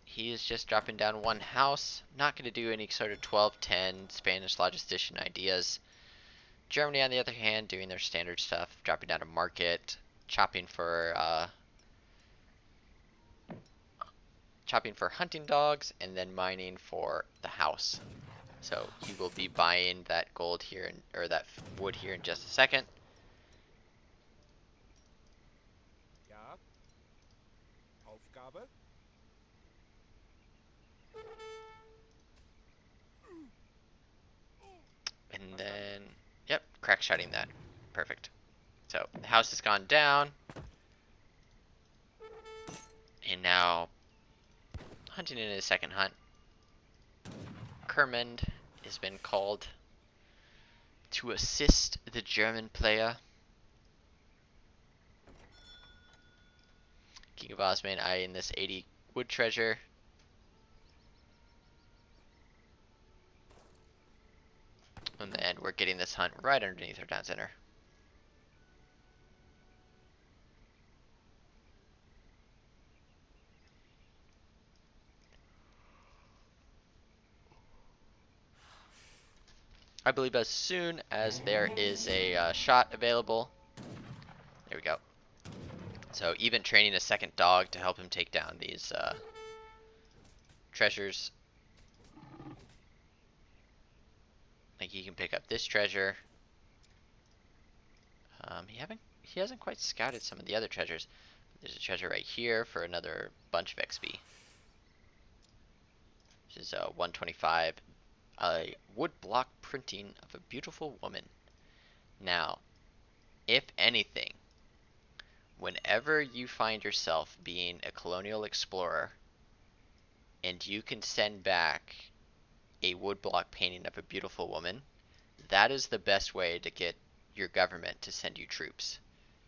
[SPEAKER 1] He is just dropping down one house. Not going to do any sort of 12-10 Spanish logistician ideas. Germany, on the other hand, doing their standard stuff, dropping down a market, chopping for hunting dogs, and then mining for the house. So he will be buying that gold here, or that wood here in just a second.
[SPEAKER 2] Ja. Aufgabe.
[SPEAKER 1] And then, yep, crack shotting that. Perfect. So the house has gone down. And now, hunting in his second hunt, Kermend has been called to assist the German player. KingofOsmane eyeing this 80 wood treasure. And then we're getting this hunt right underneath our town center. I believe as soon as there is a shot available. There we go. So even training a second dog to help him take down these treasures. Like he can pick up this treasure. He hasn't quite scouted some of the other treasures. There's a treasure right here for another bunch of XP. This is 125. A wood block printing of a beautiful woman. Now, if anything, whenever you find yourself being a colonial explorer and you can send back a woodblock painting of a beautiful woman, that is the best way to get your government to send you troops.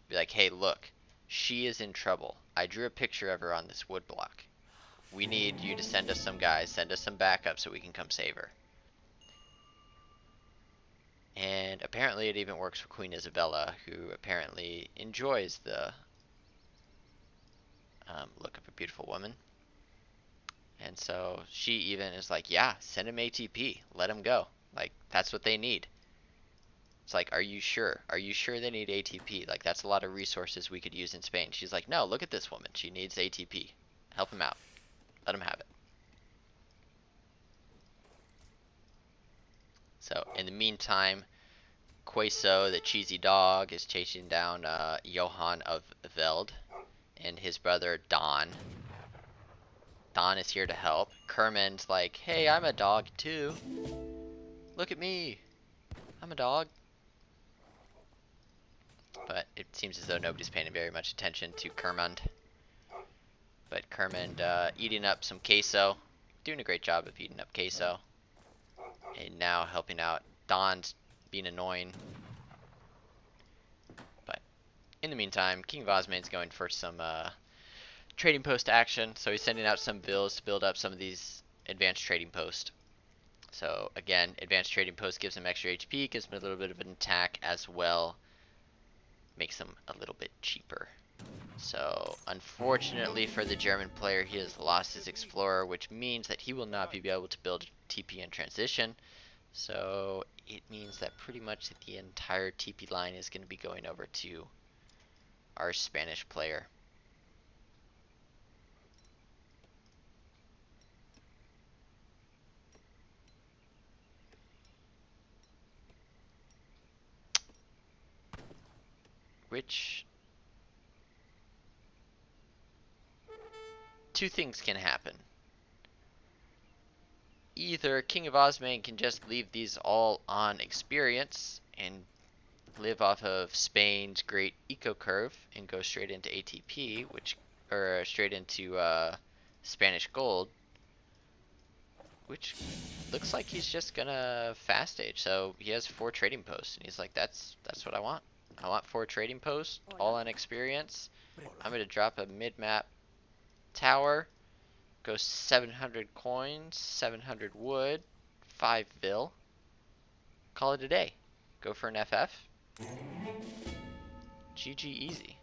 [SPEAKER 1] Be like, hey, look, she is in trouble. I drew a picture of her on this woodblock. We need you to send us some guys, send us some backup so we can come save her. And apparently it even works for Queen Isabella, who apparently enjoys the look of a beautiful woman. And so she even is like, yeah, send him ATP. Let him go. Like, that's what they need. It's like, are you sure? Are you sure they need ATP? Like, that's a lot of resources we could use in Spain. She's like, no, look at this woman. She needs ATP. Help him out. Let him have it. So, in the meantime, Queso, the cheesy dog, is chasing down Johann of Veld and his brother Don. Don is here to help. Kerman's like, hey, I'm a dog too. Look at me. I'm a dog. But it seems as though nobody's paying very much attention to Kermund. But Kermund eating up some queso. Doing a great job of eating up queso. And now helping out. Don's being annoying. But in the meantime, KingofOsmane's going for some trading post action. So he's sending out some bills to build up some of these advanced trading posts. So again, advanced trading post gives him extra HP, gives him a little bit of an attack as well. Makes them a little bit cheaper. So unfortunately for the German player, he has lost his explorer, which means that he will not be able to build TP in transition. So it means that pretty much the entire TP line is going to be going over to our Spanish player. Which two things can happen. Either KingofOsmane can just leave these all on experience and live off of Spain's great eco curve and go straight into ATP, or straight into Spanish gold, which looks like he's just gonna fast age. So he has 4 trading posts, and he's like, that's what I want. I want 4 trading posts, all on experience. I'm gonna drop a mid-map tower. Go 700 coins, 700 wood, 5 vil. Call it a day. Go for an FF. GG easy.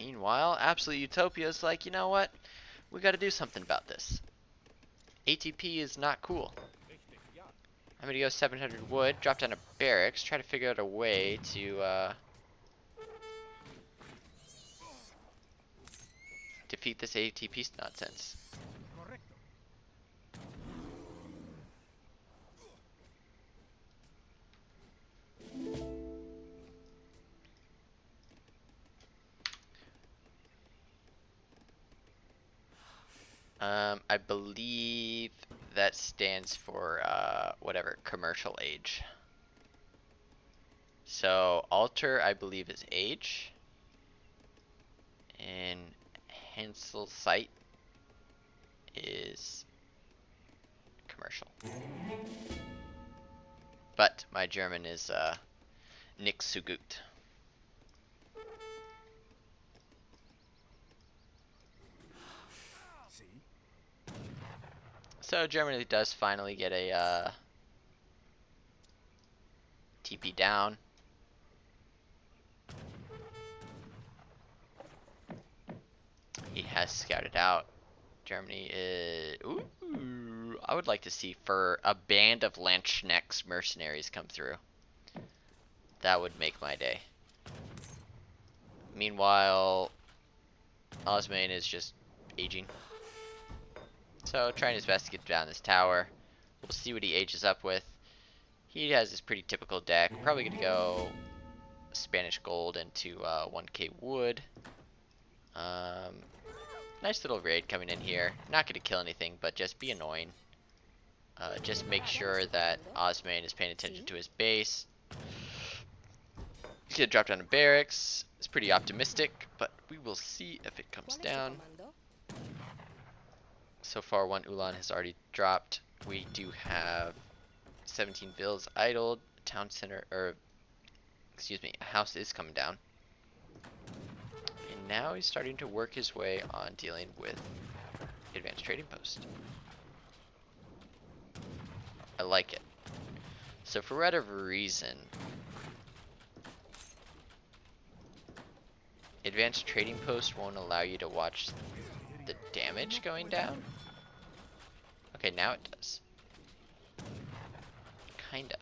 [SPEAKER 1] Meanwhile, Absolute Utopia is like, you know what? We gotta do something about this. ATP is not cool. I'm gonna go 700 wood, drop down a barracks, try to figure out a way to defeat this ATP nonsense. I believe that stands for whatever, commercial age. So altar, I believe, is age, and Hansel site is commercial. But my German is nix so gut. So Germany does finally get a TP down. He has scouted out. Germany is... Ooh, I would like to see for a band of Landsknecht's mercenaries come through. That would make my day. Meanwhile, Osmane is just aging. So trying his best to get down this tower. We'll see what he ages up with. He has this pretty typical deck. Probably gonna go Spanish gold into 1k wood. Nice little raid coming in here. Not gonna kill anything, but just be annoying. Just make sure that Osmane is paying attention to his base. He's gonna drop down to barracks. It's pretty optimistic, but we will see if it comes down. So far, 1 Ulan has already dropped. We do have 17 bills idled. Town center, or excuse me, a house is coming down. And now he's starting to work his way on dealing with advanced trading post. I like it. So for whatever reason, advanced trading post won't allow you to watch the damage going down. Okay, now it does. Kind of.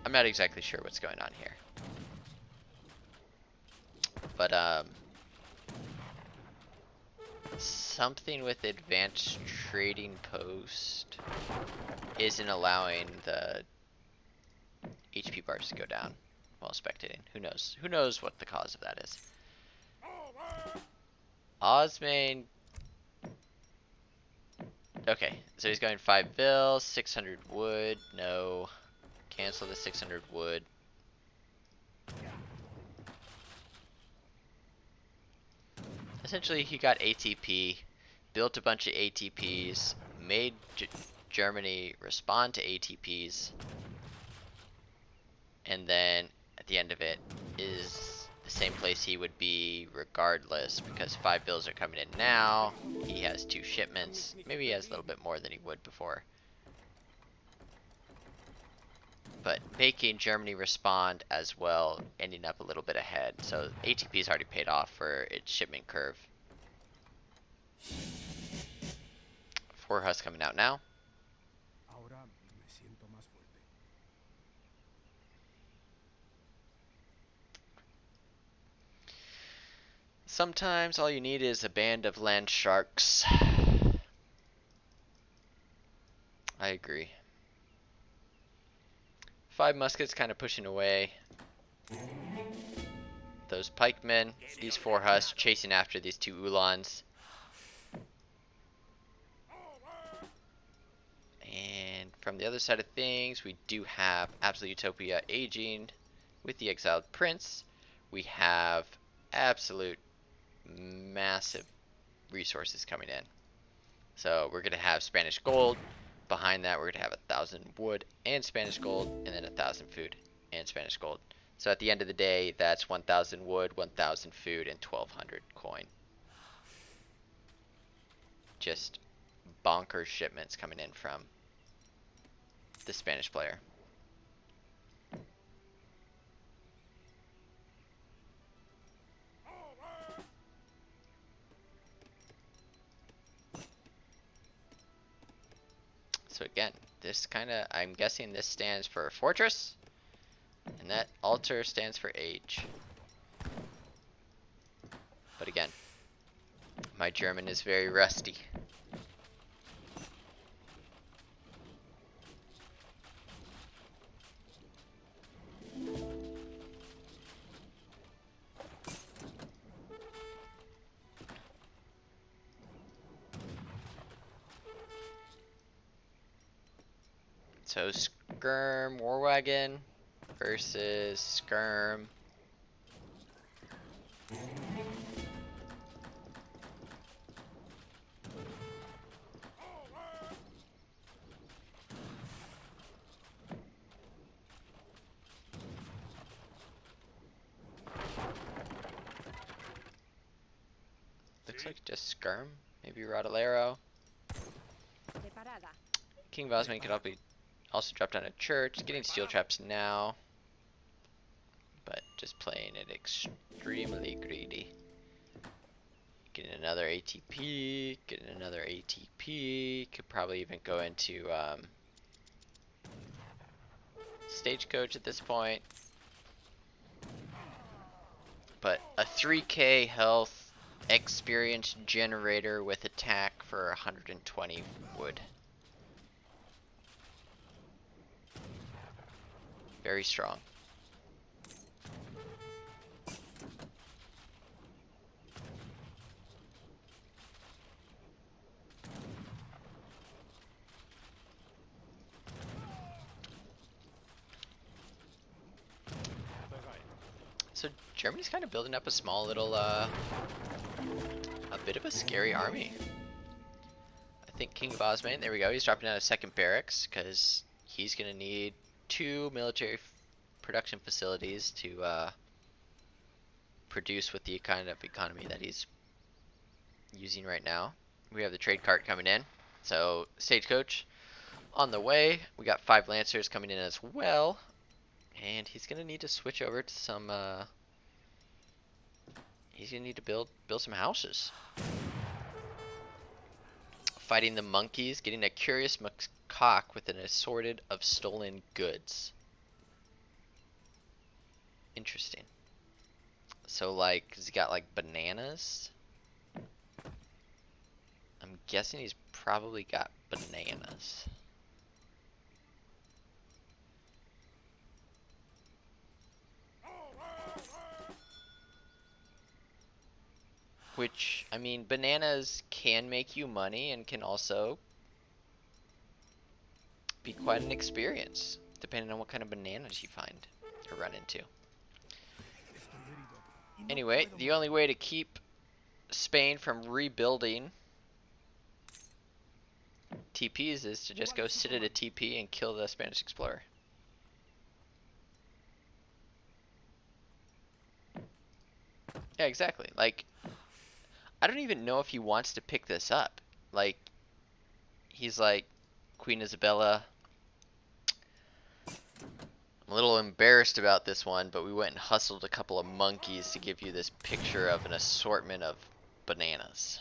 [SPEAKER 1] I'm not exactly sure what's going on here. But, something with advanced trading post isn't allowing the HP bars to go down while spectating. Who knows? Who knows what the cause of that is? Osmane. Okay, so he's going 5 bills, 600 wood. No. Cancel the 600 wood. Essentially, he got ATP, built a bunch of ATPs, made Germany respond to ATPs, and then at the end of it is the same place he would be regardless, because 5 bills are coming in now. He has 2 shipments. Maybe he has a little bit more than he would before. But making Germany respond as well, ending up a little bit ahead. So ATP's already paid off for its shipment curve. 4 husks coming out now. Sometimes all you need is a band of land sharks. I agree. 5 muskets kind of pushing away those pikemen. These 4 husks chasing after these 2 Ulans. And from the other side of things, we do have Absolute Utopia aging with the exiled prince. We have absolute massive resources coming in. So we're going to have Spanish gold. Behind that, we're going to have 1,000 wood and Spanish gold, and then 1,000 food and Spanish gold. So at the end of the day, that's 1,000 wood, 1,000 food, and 1,200 coin. Just bonkers shipments coming in from the Spanish player. So again, this kinda, I'm guessing this stands for fortress, and that altar stands for age. But again, my German is very rusty. So Skirm War Wagon versus Skirm. Looks like just Skirm, maybe Rodolero. KingofOsmane could also drop down a church, getting steel traps now, but just playing it extremely greedy. Getting another ATP, getting another ATP, could probably even go into stagecoach at this point. But a 3k health experience generator with attack for 120 wood. Very strong. So Germany's kind of building up a small little, a bit of a scary army. I think KingofOsmane, there we go, he's dropping down a second barracks, because he's going to need 2 military production facilities to produce with the kind of economy that he's using right now. We have the trade cart coming in, so stagecoach on the way. We got 5 lancers coming in as well, and he's going to need to switch over to some, he's going to need to build some houses. fighting the monkeys, getting a curious macaque with an assorted of stolen goods. Interesting. So like, has he got like bananas? I'm guessing he's probably got bananas. Which, I mean, bananas can make you money and can also be quite an experience, depending on what kind of bananas you find or run into. Anyway, the only way to keep Spain from rebuilding TPs is to just go sit at a TP and kill the Spanish explorer. Yeah, exactly. Like, I don't even know if he wants to pick this up. Like, he's like, Queen Isabella, I'm a little embarrassed about this one, but we went and hustled a couple of monkeys to give you this picture of an assortment of bananas.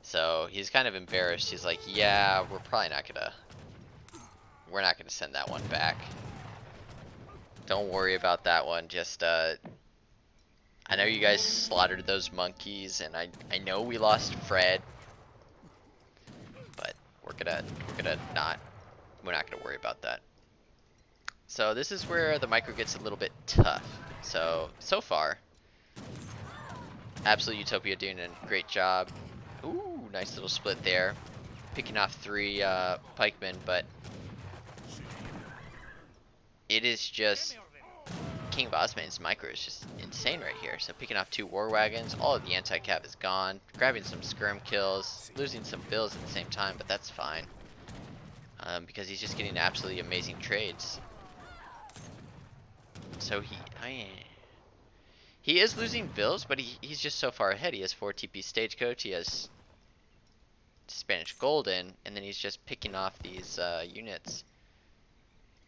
[SPEAKER 1] So he's kind of embarrassed. He's like, yeah, we're not gonna send that one back. Don't worry about that one. Just, I know you guys slaughtered those monkeys, and I know we lost Fred, but we're not gonna worry about that. So this is where the micro gets a little bit tough. So far, absolute Utopia doing a great job. Ooh, nice little split there. Picking off 3 pikemen, but it is just KingofOsmane's micro is just insane right here. So picking off 2 war wagons, all of the anti-cav is gone, grabbing some skirm kills, losing some bills at the same time, but that's fine. Because he's just getting absolutely amazing trades. So he is losing bills, but he's just so far ahead. He has 4 TP Stagecoach, he has Spanish Golden, and then he's just picking off these units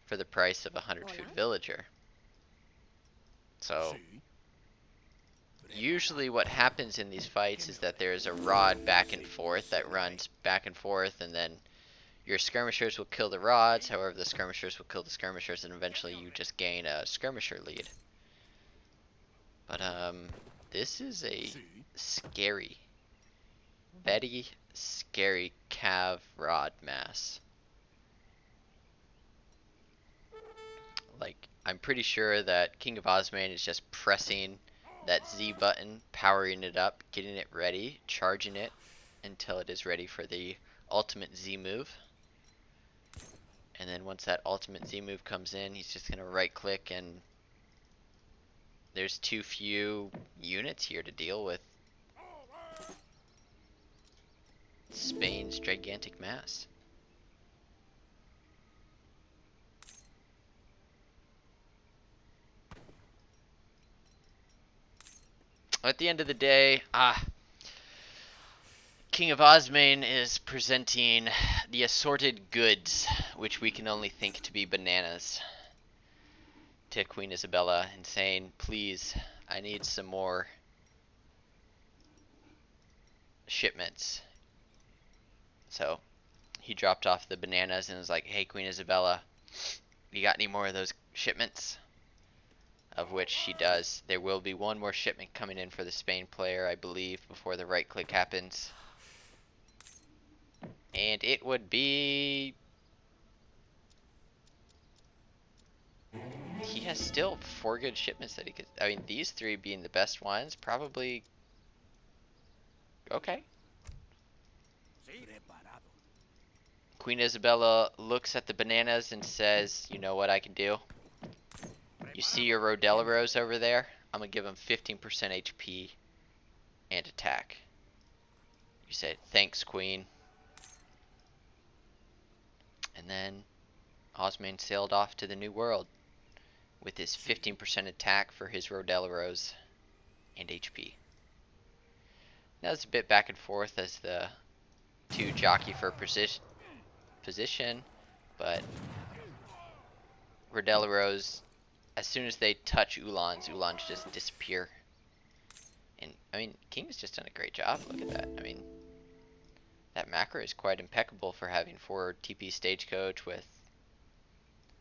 [SPEAKER 1] for the price of a 100 food villager. So usually what happens in these fights is that there's a rod back and forth that runs back and forth, and then your skirmishers will kill the rods, however the skirmishers will kill the skirmishers, and eventually you just gain a skirmisher lead. But this is a scary, very scary cav rod mass. Like, I'm pretty sure that KingofOsmane is just pressing that Z button, powering it up, getting it ready, charging it until it is ready for the ultimate Z move. And then once that ultimate Z move comes in, he's just gonna right click, and there's too few units here to deal with Spain's gigantic mass. At the end of the day, KingofOsmane is presenting the assorted goods, which we can only think to be bananas, to Queen Isabella, and saying, please, I need some more shipments. So he dropped off the bananas and was like, hey, Queen Isabella, you got any more of those shipments? Of which she does. There will be one more shipment coming in for the Spain player, I believe, before the right click happens. And it would be... He has still 4 good shipments that he could... I mean, these 3 being the best ones, probably... Okay. Queen Isabella looks at the bananas and says, you know what I can do? You see your Rodeleros over there? I'm gonna give them 15% HP and attack. You said, thanks, Queen. And then Osmane sailed off to the New World with his 15% attack for his Rodeleros and HP. Now it's a bit back and forth as the 2 jockey for position, but Rodeleros, as soon as they touch Uhlans just disappear. And I mean, King has just done a great job. Look at that. I mean, That macro is quite impeccable for having 4 TP Stagecoach with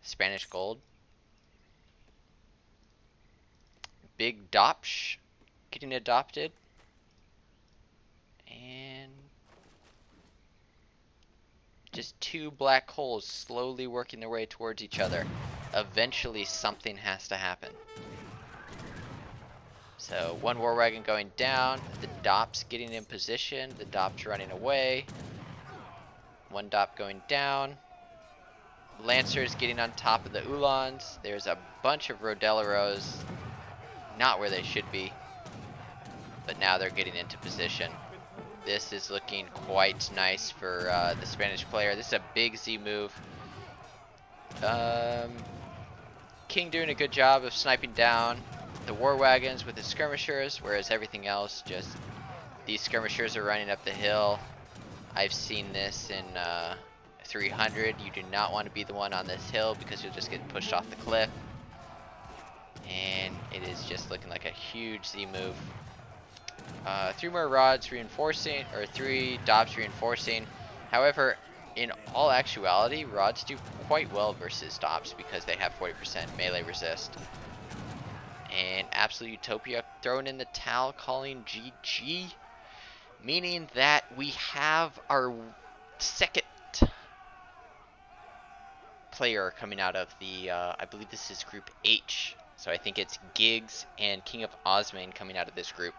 [SPEAKER 1] Spanish Gold. Big Dopsh getting adopted. And just 2 black holes slowly working their way towards each other. Eventually something has to happen. So 1 War Wagon going down, the Dop's getting in position, the Dop's running away. 1 Dop going down. Lancers getting on top of the Ulans. There's a bunch of Rodeleros, not where they should be, but now they're getting into position. This is looking quite nice for the Spanish player. This is a big Z move. King doing a good job of sniping down the war wagons with his skirmishers, whereas everything else, just these skirmishers are running up the hill. I've seen this in 300. You do not want to be the one on this hill because you'll just get pushed off the cliff. And it is just looking like a huge Z move. 3 more rods reinforcing, or 3 Dops reinforcing. However, in all actuality, rods do quite well versus Dops because they have 40% melee resist. And absolute Eutopia throwing in the towel, calling GG, meaning that we have our second player coming out of the, I believe this is Group H. So I think it's Giggs and KingofOsmane coming out of this group.